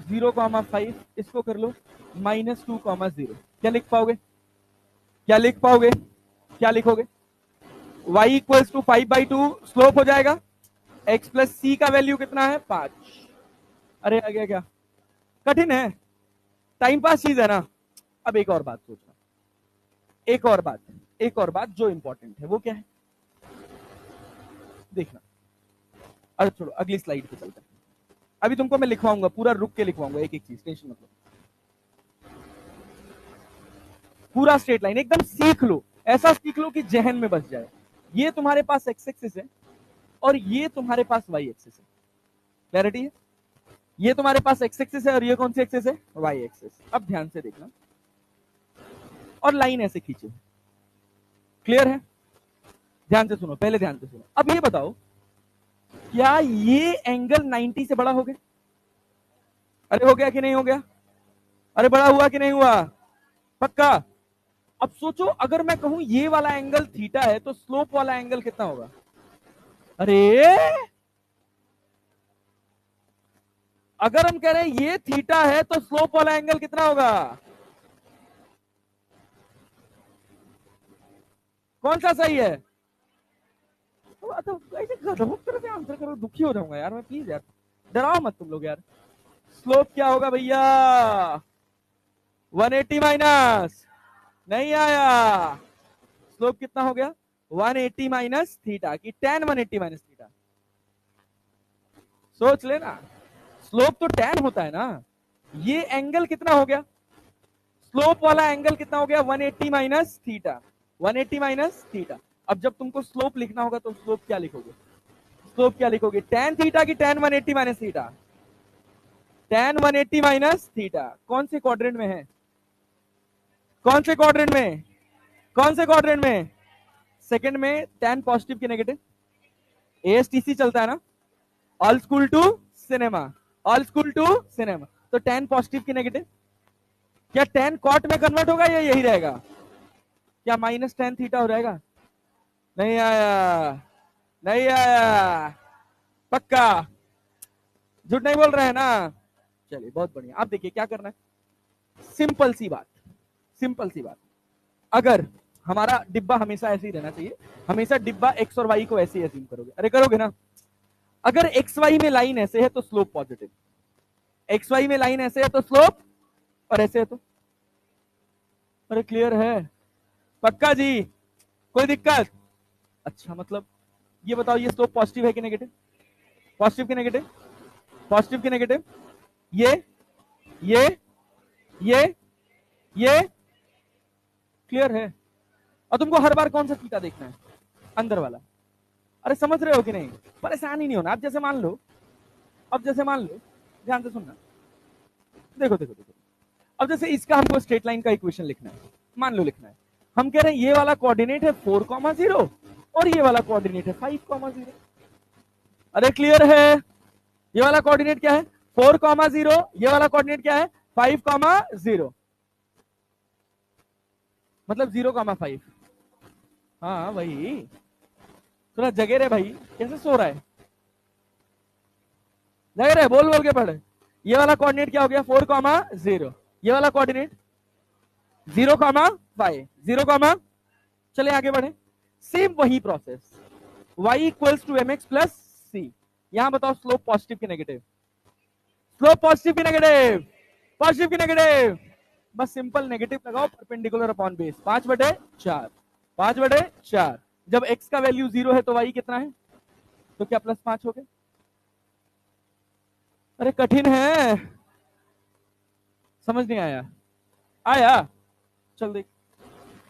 0,5, इसको कर लो -2,0। क्या लिख पाओगे? क्या लिख पाओगे? क्या लिखोगे? y इक्वल्स टू 5/2 स्लोप हो जाएगा। x प्लस सी का वैल्यू कितना है? 5। अरे आ गया क्या? कठिन है, टाइम पास चीज है ना। अब एक और बात सोचना, एक और बात, एक और बात जो इंपॉर्टेंट है वो क्या है देखना। अरे छोड़ो, अगली स्लाइड पे चलते हैं। अभी तुमको मैं लिखवाऊंगा, पूरा रुक के लिखवाऊंगा एक एक चीज, टेंशन मत लो। पूरा स्ट्रेट लाइन एकदम सीख लो, ऐसा सीख लो कि जहन में बस जाए। ये तुम्हारे पास एक्स एक्सिस है और ये तुम्हारे पास वाई एक्सिस है। क्लैरिटी है? ये तुम्हारे पास एक्स एक्सिस है और ये कौन सी एक्सिस है? Y axis. अब ध्यान से देखना और लाइन ऐसे खींचो। क्लियर है? ध्यान से सुनो, पहले ध्यान से सुनो। अब ये बताओ, क्या ये एंगल 90 से बड़ा हो गया? अरे हो गया कि नहीं हो गया? अरे बड़ा हुआ कि नहीं हुआ? पक्का? अब सोचो, अगर मैं कहूं ये वाला एंगल थीटा है तो स्लोप वाला एंगल कितना होगा? अरे अगर हम कह रहे हैं ये थीटा है तो स्लोप वाला एंगल कितना होगा? कौन सा सही है? तो ऐसे तरह से आंसर करो, दुखी हो जाऊंगा यार मैं, प्लीज यार डराओ मत तुम लोग यार। स्लोप क्या होगा भैया? 180 माइनस, नहीं आया। स्लोप कितना हो गया? 180 माइनस थीटा की tan 180 माइनस थीटा। सोच लेना, स्लोप तो tan होता है ना। ये एंगल कितना हो गया? स्लोप वाला एंगल कितना हो गया? 180 माइनस थीटा। 180 minus theta. अब जब तुमको स्लोप लिखना होगा तो स्लोप क्या लिखोगे? स्लोप क्या लिखोगे? tan थीटा की tan 180 minus theta? tan 180 minus theta. कौन से क्वाड्रेंट में है? कौन से क्वाड्रेंट में? कौन से क्वाड्रेंट में? सेकंड में। tan पॉजिटिव की नेगेटिव, एएसटीसी चलता है ना, all school to cinema, all school to cinema. तो tan पॉजिटिव की नेगेटिव, क्या tan कॉट में कन्वर्ट होगा या यही रहेगा? क्या माइनस tan थीटा हो जाएगा? नहीं आया, नहीं आया। पक्का? झूठ नहीं बोल रहे हैं ना? चलिए बहुत बढ़िया। आप देखिए क्या करना है, सिंपल सी बात, सिंपल सी बात। अगर हमारा डिब्बा हमेशा ऐसे ही रहना चाहिए, हमेशा डिब्बा एक्स और वाई को ऐसे ही अज्यूम करोगे। अरे करोगे ना? अगर एक्स वाई में लाइन ऐसे है तो स्लोप पॉजिटिव, एक्स वाई में लाइन ऐसे है तो स्लोप, और ऐसे है तो। अरे क्लियर है? पक्का जी? कोई दिक्कत? अच्छा, मतलब ये बताओ, ये स्लोप पॉजिटिव है कि नेगेटिव? पॉजिटिव की नेगेटिव? पॉजिटिव की नेगेटिव? ये ये ये ये क्लियर है? और तुमको हर बार कौन सा थीटा देखना है? अंदर वाला। अरे समझ रहे हो कि नहीं? परेशान ही नहीं होना। अब जैसे मान लो, अब जैसे मान लो, ध्यान से सुनना, देखो देखो देखो, अब जैसे इसका हमको स्ट्रेट लाइन का इक्वेशन लिखना है, मान लो लिखना है। हम कह रहे हैं ये वाला कोऑर्डिनेट है 4,0 और ये वाला कोऑर्डिनेट है 5,0। अरे क्लियर है? ये वाला कोऑर्डिनेट क्या है? 4,0, ये वाला कोऑर्डिनेट क्या है? 5,0। मतलब 0,5। हाँ वही, थोड़ा जगे रहे भाई, कैसे सो रहा है? जगे रहे, बोल बोल के पढ़े। ये वाला कोऑर्डिनेट क्या हो गया? 4,0। ये वाला कोऑर्डिनेट 0,5, 0, चले आगे बढ़े। सेम वही process, y equals to mx plus C. यहां बताओ स्लोप पॉजिटिव की नेगेटिव? स्लोप पॉजिटिव की नेगेटिव? पॉजिटिव की नेगेटिव? बस सिंपल नेगेटिव लगाओ, परपेंडिकुलर अपॉन बेस, 5/4, 5/4। जब x का वैल्यू 0 है तो y कितना है? तो क्या +5 हो गए? अरे कठिन है, समझ नहीं आया? आया? चल देख,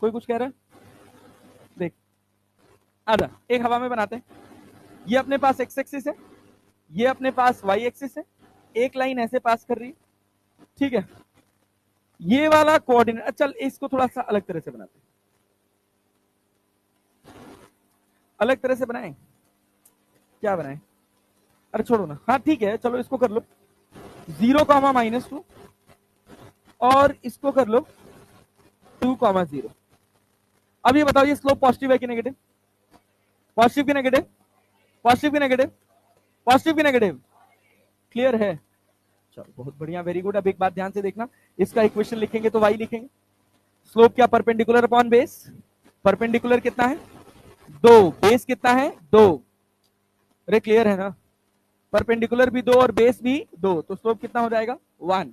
कोई कुछ कह रहा है? देख, आजा एक हवा में बनाते हैं। ये अपने पास एक्स एक्सिस है, ये अपने पास वाई एक्सिस है, एक लाइन ऐसे पास कर रही है, ठीक है। ये वाला कोऑर्डिनेट, चल इसको थोड़ा सा अलग तरह से बनाते हैं। अलग तरह से बनाएं? क्या बनाएं? अरे छोड़ो ना, हाँ ठीक है, चलो इसको कर लो 0, -2 और इसको कर लो 2, 0। अब ये बताओ, ये स्लोप पॉजिटिव है कि नेगेटिव? पॉजिटिव की नेगेटिव? पॉजिटिव की नेगेटिव? पॉजिटिव की नेगेटिव? क्लियर है? चलो बहुत बढ़िया, वेरी गुड। अब एक बात ध्यान से देखना, इसका इक्वेशन लिखेंगे तो y लिखेंगे। स्लोप क्या? Perpendicular upon base. परपेंडिकुलर कितना है? 2, बेस कितना है? 2। अरे क्लियर है ना? परपेंडिकुलर भी 2 और बेस भी 2, तो स्लोप कितना हो जाएगा? 1।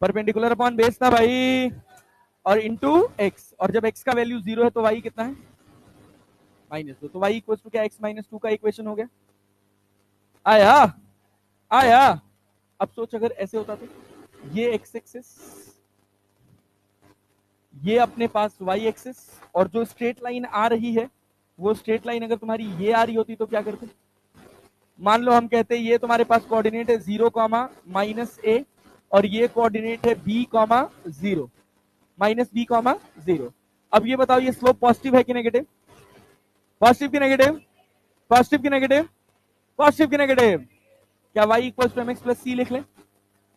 परपेंडिकुलर अपॉन बेस था भाई, और इंटू एक्स, और जब एक्स का वैल्यू 0 है तो y कितना है? -2। तो y इक्वल टू क्या? x-2 का इक्वेशन हो गया। आया? आया? अब सोच, अगर ऐसे होता तो ये एक्स एक्सिस, ये अपने पास y एक्सिस, और जो स्ट्रेट लाइन आ रही है वो स्ट्रेट लाइन अगर तुम्हारी ये आ रही होती तो क्या करते? मान लो हम कहते हैं ये तुम्हारे पास कोऑर्डिनेट है 0, -a, और ये कोऑर्डिनेट है b, 0, -b, 0। अब ये बताओ, ये स्लोप पॉजिटिव है कि नेगेटिव? पॉजिटिव की नेगेटिव? पॉजिटिव की नेगेटिव? पॉजिटिव की नेगेटिव? क्या y equal to mx plus c लिख लें?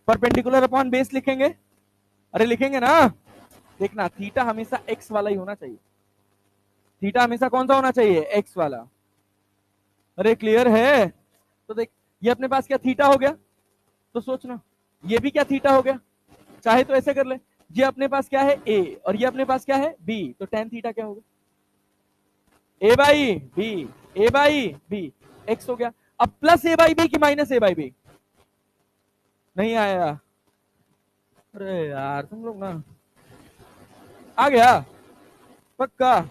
परपेंडिकुलर अपॉन बेस लिखेंगे? अरे लिखेंगे ना? देखना, थीटा हमेशा x वाला ही होना चाहिए। थीटा हमेशा कौन सा होना चाहिए? x वाला। अरे क्लियर है? तो देख, ये अपने पास क्या थीटा हो गया, तो सोचना ये भी क्या थीटा हो गया। चाहे तो ऐसे कर ले, ये अपने पास क्या है? a, और ये अपने पास क्या है? b, तो tan थीटा क्या होगा? a by b, a by b, x हो गया। अब प्लस a बाई b की माइनस a बाई b? नहीं आया? अरे यार तुम लोग ना, आ गया पक्का?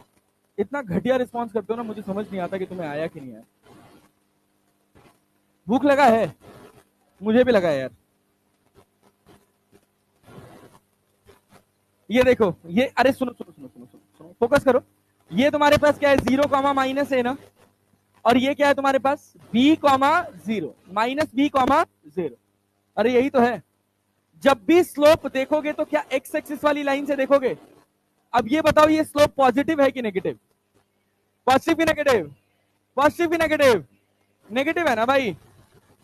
इतना घटिया रिस्पांस करते हो ना, मुझे समझ नहीं आता कि तुम्हें आया कि नहीं आया। भूख लगा है? मुझे भी लगा है यार। ये देखो, ये अरे सुनो सुनो सुनो सुनो सुनो सुनो, फोकस करो। ये तुम्हारे पास क्या है? 0, -a ना, और ये क्या है तुम्हारे पास? b, 0, -b, 0। अरे यही तो है। जब भी स्लोप देखोगे तो क्या एक्स एक्सिस वाली लाइन से देखोगे? अब ये बताओ, ये स्लोप पॉजिटिव है कि नेगेटिव? पॉजिटिव की नेगेटिव? पॉजिटिव की नेगेटिव? नेगेटिव है ना भाई?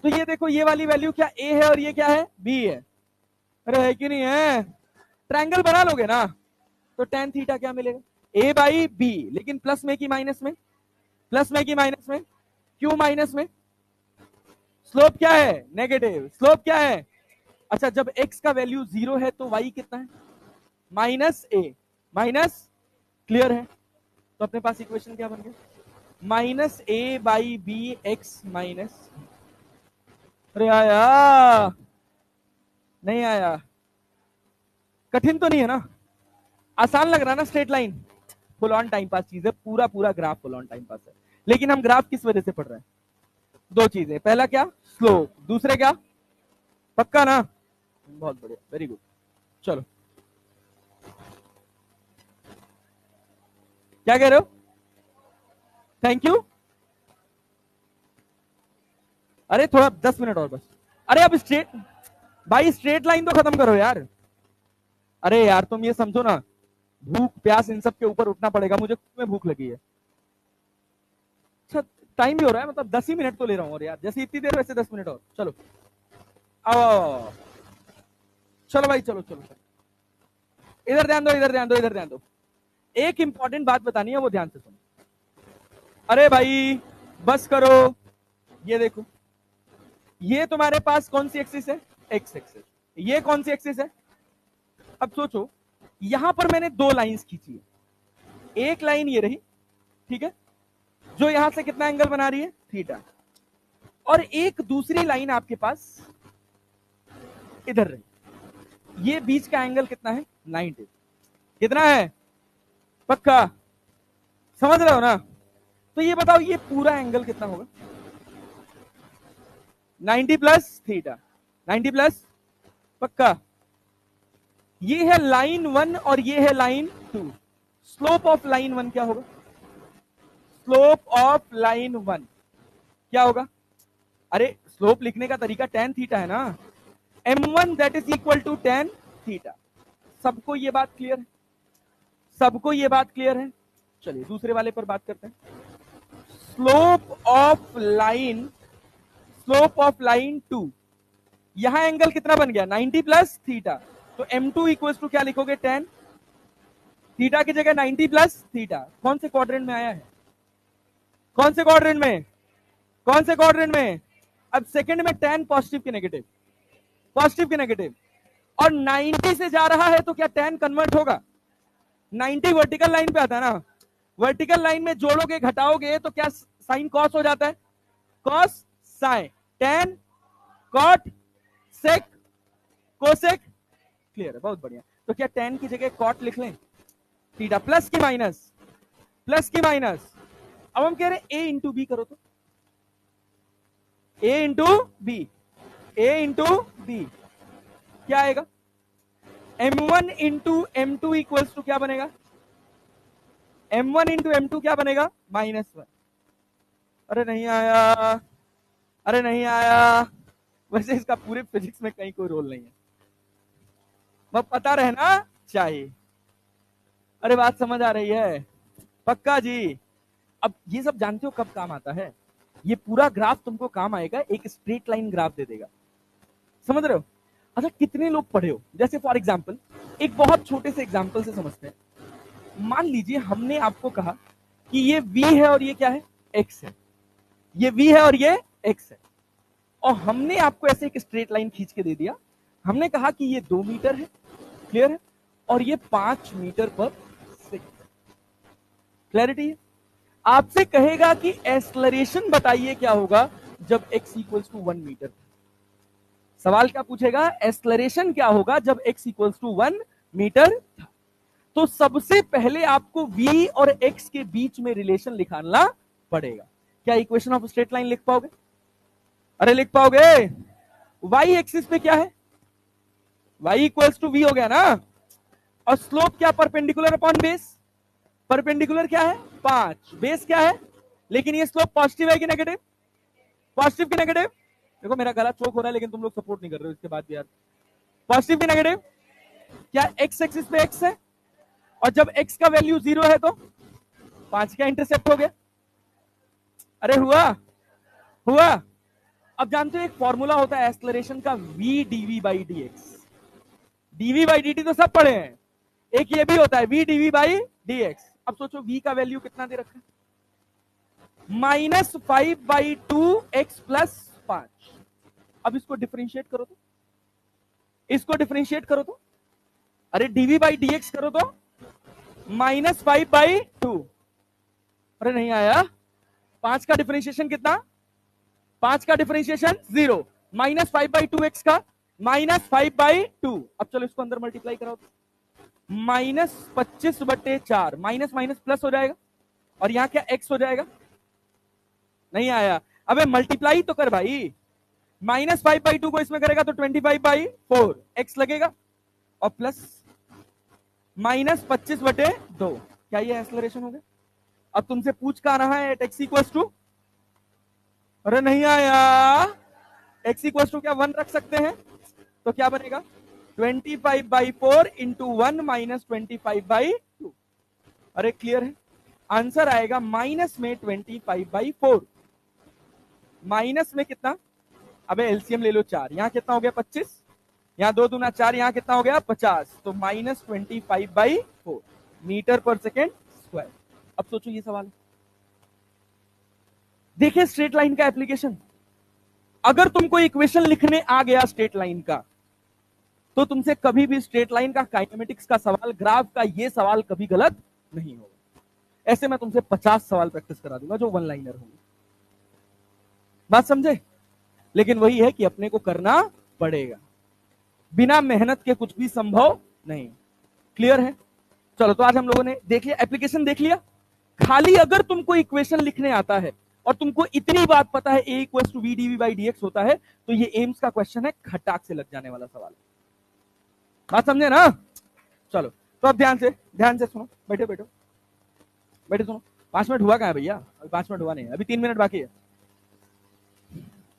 तो ये देखो, ये वाली वैल्यू क्या a है और ये क्या है? b है। अरे है कि नहीं है? ट्रायंगल बना लोगे ना, तो tan थीटा क्या मिलेगा? a बाई b, लेकिन प्लस में कि माइनस में? प्लस में कि माइनस में? क्यों माइनस में? स्लोप क्या है? नेगेटिव। स्लोप क्या है? अच्छा, जब x का वैल्यू 0 है तो y कितना है? -a, minus. क्लियर है? तो अपने पास इक्वेशन क्या बन गया? -a by b x minus. अरे आया? नहीं आया? कठिन तो नहीं है ना? आसान लग रहा है ना? Straight line full on time pass चीज है, पूरा पूरा graph full on time pass है। लेकिन हम ग्राफ किस वजह से पढ़ रहे हैं? दो चीजें, पहला क्या? स्लोप, दूसरे क्या? पक्का ना? बहुत बढ़िया, वेरी गुड। चलो, क्या कह रहे हो? Thank you. अरे थोड़ा 10 मिनट और बस। अरे अब स्ट्रेट, भाई स्ट्रेट लाइन तो खत्म करो यार। अरे यार तुम ये समझो ना, भूख प्यास इन सब के ऊपर उठना पड़ेगा, मुझे खुद में भूख लगी है। अच्छा, टाइम भी हो रहा है, मतलब 10 ही मिनट तो ले रहा हूँ, और यार जैसे इतनी देर वैसे 10 मिनट और। चलो आओ, चलो भाई, चलो चलो चलो, इधर ध्यान दो, इधर ध्यान दो, इधर ध्यान दो। एक इंपॉर्टेंट बात बतानी है, वो ध्यान से सुनो। अरे भाई बस करो। ये देखो, ये तुम्हारे पास कौन सी एक्सिस है? X axis. ये कौन सी एक्सिस है? अब सोचो, यहां पर मैंने दो लाइंस खींची है। एक लाइन ये रही, ठीक है, जो यहां से कितना एंगल बना रही है? थीटा। और एक दूसरी लाइन आपके पास इधर रही, ये बीच का एंगल कितना है? 90। कितना है? पक्का? समझ रहे हो ना? तो ये बताओ, ये पूरा एंगल कितना होगा? 90 प्लस थीटा। 90 प्लस? पक्का? ये है लाइन 1 और ये है लाइन 2। स्लोप ऑफ लाइन 1 क्या होगा? स्लोप ऑफ लाइन 1 क्या होगा? अरे स्लोप लिखने का तरीका tan थीटा है ना। m1 that is equal to tan theta. सबको ये बात क्लियर है? सबको ये बात क्लियर है? चलिए दूसरे वाले पर बात करते हैं। Slope of line, slope of line 2, यहां एंगल कितना बन गया 90 प्लस थीटा, तो m2 इक्वल टू क्या लिखोगे 10, थीटा की जगह 90 प्लस थीटा। कौन से क्वाड्रेंट में आया है, कौन से क्वाड्रेंट में, कौन से क्वाड्रेंट में? अब सेकंड में tan पॉजिटिव की नेगेटिव, पॉजिटिव की नेगेटिव, और 90 से जा रहा है तो क्या tan कन्वर्ट होगा? 90 वर्टिकल लाइन पे आता है ना, वर्टिकल लाइन में जोड़ोगे घटाओगे तो क्या साइन कॉस हो जाता है, cos sine, tan cot sec cosec, clear है, बहुत बढ़िया। तो क्या tan की जगह कॉट लिख लें, थीटा प्लस की माइनस, प्लस की माइनस। अब हम कह रहे हैं a इंटू बी करो, तो a into B, a into B क्या आएगा, m1 into m2 equals to क्या बनेगा, m1 इंटू m2 क्या बनेगा -1। अरे नहीं आया, अरे नहीं आया, वैसे इसका पूरे फिजिक्स में कहीं कोई रोल नहीं है, वह पता रहना चाहिए। अरे बात समझ आ रही है, पक्का जी। अब ये सब जानते हो कब काम आता है, ये पूरा ग्राफ तुमको काम आएगा, एक स्ट्रेट लाइन ग्राफ दे देगा, समझ रहे हो? अच्छा कितने लोग पढ़े हो, जैसे फॉर एग्जांपल एक बहुत छोटे से एग्जांपल से समझते हैं। मान लीजिए हमने आपको कहा कि ये v है और ये क्या है x है, ये v है और ये x है, और हमने आपको ऐसे एक स्ट्रेट लाइन खींच के दे दिया, हमने कहा कि ये 2 मीटर है, क्लियर है, और ये 5 मीटर पर सेकंड, क्लैरिटी है? आपसे कहेगा कि एक्सेलरेशन बताइए क्या होगा जब x इक्वल्स टू 1 मीटर, सवाल क्या पूछेगा, एक्सेलरेशन क्या होगा जब x इक्वल्स टू 1 मीटर था। तो सबसे पहले आपको v और x के बीच में रिलेशन निकालना पड़ेगा। क्या इक्वेशन ऑफ स्ट्रेट लाइन लिख पाओगे? अरे लिख पाओगे? y एक्सिस पे क्या है, y इक्वल्स टू v हो गया ना, और स्लोप क्या परपेंडिकुलर अपॉन बेस, परपेंडिकुलर क्या है 5, बेस क्या है, लेकिन ये स्लोप पॉजिटिव है कि नेगेटिव, पॉजिटिव की नेगेटिव, देखो मेरा गला चोक हो रहा है लेकिन तुम लोग सपोर्ट नहीं कर रहे हो इसके बाद भी यार, पॉजिटिव की नेगेटिव, क्या x एक्सिस पे x है, और जब x का वैल्यू 0 है तो 5 का इंटरसेप्ट हो गया, अरे हुआ, हुआ। अब जानते हो एक फॉर्मूला होता है एक्सेलरेशन का v dv by dx, dv by dt तो सब पढ़े हैं, एक ये भी होता है v dv by dx। अब सोचो v का वैल्यू कितना दे रखा है, -5/2x प्लस 5। अब इसको डिफरेंशिएट करो तो, इसको डिफरेंशिएट करो तो, अरे dv by dx करो तो -5/2, अरे नहीं आया, 5 का डिफरेंशिएशन कितना, 5 का डिफरेंशिएशन 0, -5/2x का -5/2। अब चलो इसको अंदर मल्टीप्लाई कराओ, -25/4, माइनस माइनस प्लस हो जाएगा, और यहां क्या x हो जाएगा, नहीं आया, अबे मल्टीप्लाई तो कर भाई, -5/2 को इसमें करेगा तो 25/4 x लगेगा, और प्लस -25/2, क्या ये एक्सेलरेशन हो गया? अब तुमसे पूछ का रहा है एट x इक्वल्स टू, अरे नहीं आया, x इक्वल्स टू क्या 1 रख सकते हैं, तो क्या बनेगा 25/4 इंटू 1 -25/2, अरे क्लियर है, आंसर आएगा माइनस में 25/4, माइनस में कितना, अबे एलसीएम ले लो 4, यहां कितना हो गया 25, यहां 2 दूना 4, यहां कितना हो गया 50, तो -25/4 मीटर पर सेकेंड स्क्वायर। अब सोचो ये सवाल, देखिए स्ट्रेट लाइन का एप्लीकेशन, अगर तुमको इक्वेशन लिखने आ गया स्ट्रेट लाइन का, तो तुमसे कभी भी स्ट्रेट लाइन का काइनेमेटिक्स का सवाल, ग्राफ का ये सवाल कभी गलत नहीं होगा। ऐसे मैं तुमसे 50 सवाल प्रैक्टिस करा दूंगा जो वन लाइनर होंगे, बात समझे? लेकिन वही है कि अपने को करना पड़ेगा, बिना मेहनत के कुछ भी संभव नहीं, क्लियर है? चलो तो आज हम लोगों ने देख लिया, एप्लीकेशन देख लिया। खाली अगर तुमको इक्वेशन लिखने आता है और तुमको इतनी बात पता है a equals to v dv by dx होता है, तो ये एम्स का क्वेश्चन है, खटाक से लग जाने वाला सवाल, बात समझे ना? चलो तो अब ध्यान से सुनो, बैठे बैठो बैठे सुनो। 5 मिनट हुआ कहां है भैया, अभी 5 मिनट हुआ नहीं, अभी 3 मिनट बाकी है।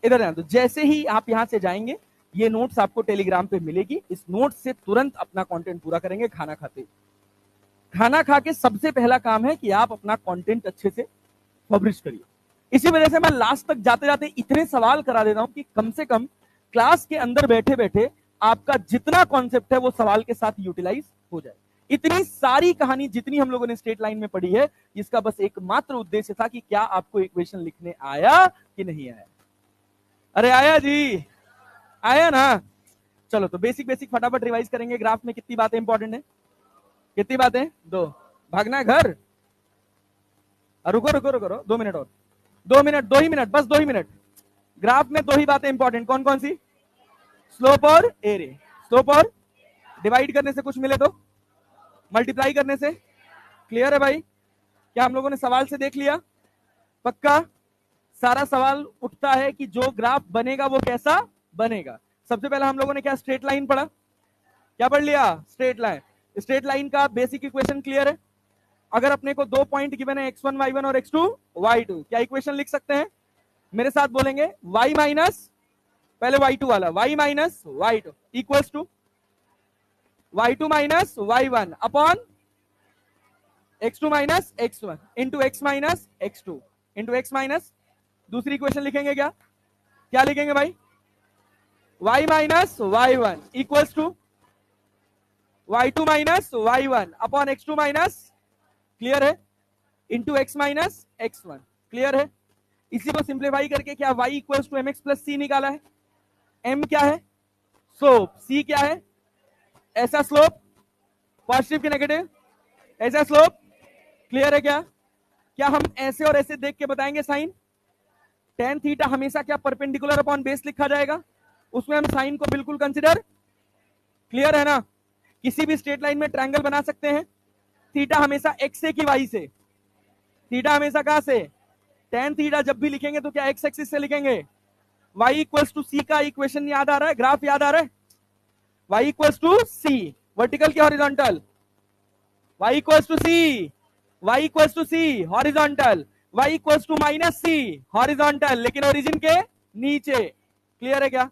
इधर ध्यान दो, जैसे ही आप यहां से जाएंगे ये नोट्स आपको टेलीग्राम पे मिलेगी, इस नोट से तुरंत अपना कंटेंट पूरा करेंगे खाना खाते। खाना खा के सबसे पहला काम है कि आप अपना कंटेंट अच्छे से पब्लिश करिए, इसी वजह से मैं लास्ट तक जाते जाते इतने सवाल करा देता हूं कि कम से कम क्लास के अंदर बैठे बैठे आपका जितना कॉन्सेप्ट है वो सवाल के साथ यूटिलाइज हो जाए। इतनी सारी कहानी जितनी हम लोगों ने स्ट्रेट लाइन में पढ़ी है, इसका बस एकमात्र उद्देश्य था कि क्या आपको इक्वेशन लिखने आया कि नहीं आया। अरे आया जी, आया ना। चलो तो बेसिक बेसिक फटाफट रिवाइज करेंगे। ग्राफ में कितनी बातें इंपॉर्टेंट है? कितनी बातें? 2। भागना है घर? रुको रुको रुको रुको 2 मिनट और, 2 मिनट, 2 ही मिनट, बस 2 ही मिनट। ग्राफ में 2 ही बातें इंपॉर्टेंट, कौन कौन सी? स्लोप और एरिया। स्लोप और डिवाइड करने से कुछ मिले तो मल्टीप्लाई करने से। क्लियर है भाई? क्या हम लोगों ने सवाल से देख लिया? पक्का? सारा सवाल उठता है कि जो ग्राफ बनेगा वो कैसा बनेगा। सबसे पहले हम लोगों ने क्या स्ट्रेट लाइन पढ़ा? क्या पढ़ लिया? Straight line. स्ट्रेट लाइन का बेसिक इक्वेशन क्लियर है? अगर अपने को 2 पॉइंट गिवन है x1 y1 और x2 y2, क्या इक्वेशन लिख सकते हैं? मेरे साथ बोलेंगे y माइनस, पहले y2 वाला, y minus y2 equals to y2 minus y1 upon x2 minus x1 into x minus x2 into x minus, दूसरी इक्वेशन लिखेंगे क्या? क्या लिखेंगे भाई? y minus y1 equals to y2 minus y1 upon x2 minus, clear है, into x minus x1, clear है। इसी को सिंप्लीफाई करके क्या y equals to mx plus c निकाला है। m क्या है? स्लोप। c क्या है? ऐसा स्लोप, पॉजिटिव की नेगेटिव, ऐसा स्लोप, क्लियर है क्या? क्या हम ऐसे और ऐसे देख के बताएंगे साइन? टेन थीटा हमेशा क्या परपेंडिकुलर अपॉन बेस लिखा जाएगा? उसमें हम साइन को बिल्कुल कंसिडर, क्लियर है ना? किसी भी स्ट्रेट लाइन में ट्रायंगल बना सकते हैं। थीटा हमेशा एक्स से कि वाई से? थीटा हमेशा कहां से? टेन थीटा जब भी लिखेंगे तो क्या एक्स एक्सिस से लिखेंगे? y इक्वल्स टू सी का इक्वेशन याद आ रहा है? ग्राफ याद आ रहा है? y equals to C, vertical की horizontal? y equals to C, y equals to C horizontal, y equals to minus C horizontal, लेकिन ओरिजिन के नीचे, क्लियर है क्या?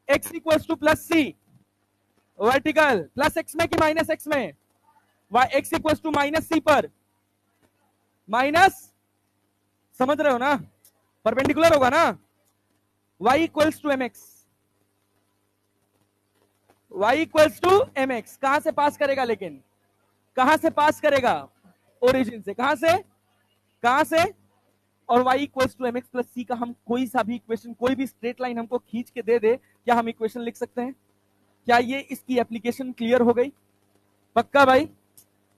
x equals to plus C vertical, plus x में कि minus x में? y x equals to minus C पर minus, समझ रहे हो ना? परपेंडिकुलर होगा ना? y equals to mx, y equals to mx कहां से पास करेगा? लेकिन कहां से पास करेगा? ओरिजिन से। कहां से? कहां से? और y equals to mx plus c का हम कोई सा भी इक्वेशन, कोई भी स्ट्रेट लाइन हमको खींच के दे दे, क्या हम इक्वेशन लिख सकते हैं? क्या ये इसकी एप्लीकेशन क्लियर हो गई? पक्का भाई?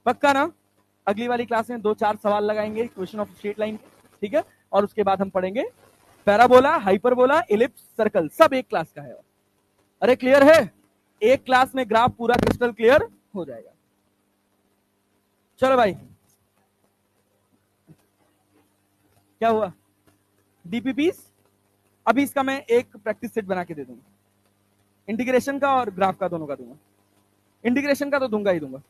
पक्का ना? अगली वाली क्लास में 2-4 सवाल लगाएंगे इक्वेशन ऑफ स्ट्रेट लाइन, ठीक है? और उसके बाद हम पढ़ेंगे पैराबोला, हाइपरबोला, इलिप्स, सर्कल, सब एक क्लास का है। अरे क्लियर है? एक क्लास में ग्राफ पूरा क्रिस्टल क्लियर हो जाएगा। चलो भाई, क्या हुआ? डीपीपीस, अभी इसका मैं एक प्रैक्टिस सेट बना के दे दूंगा, इंटीग्रेशन का और ग्राफ का, दोनों का दूंगा। इंटीग्रेशन का तो दूंगा ही दूंगा,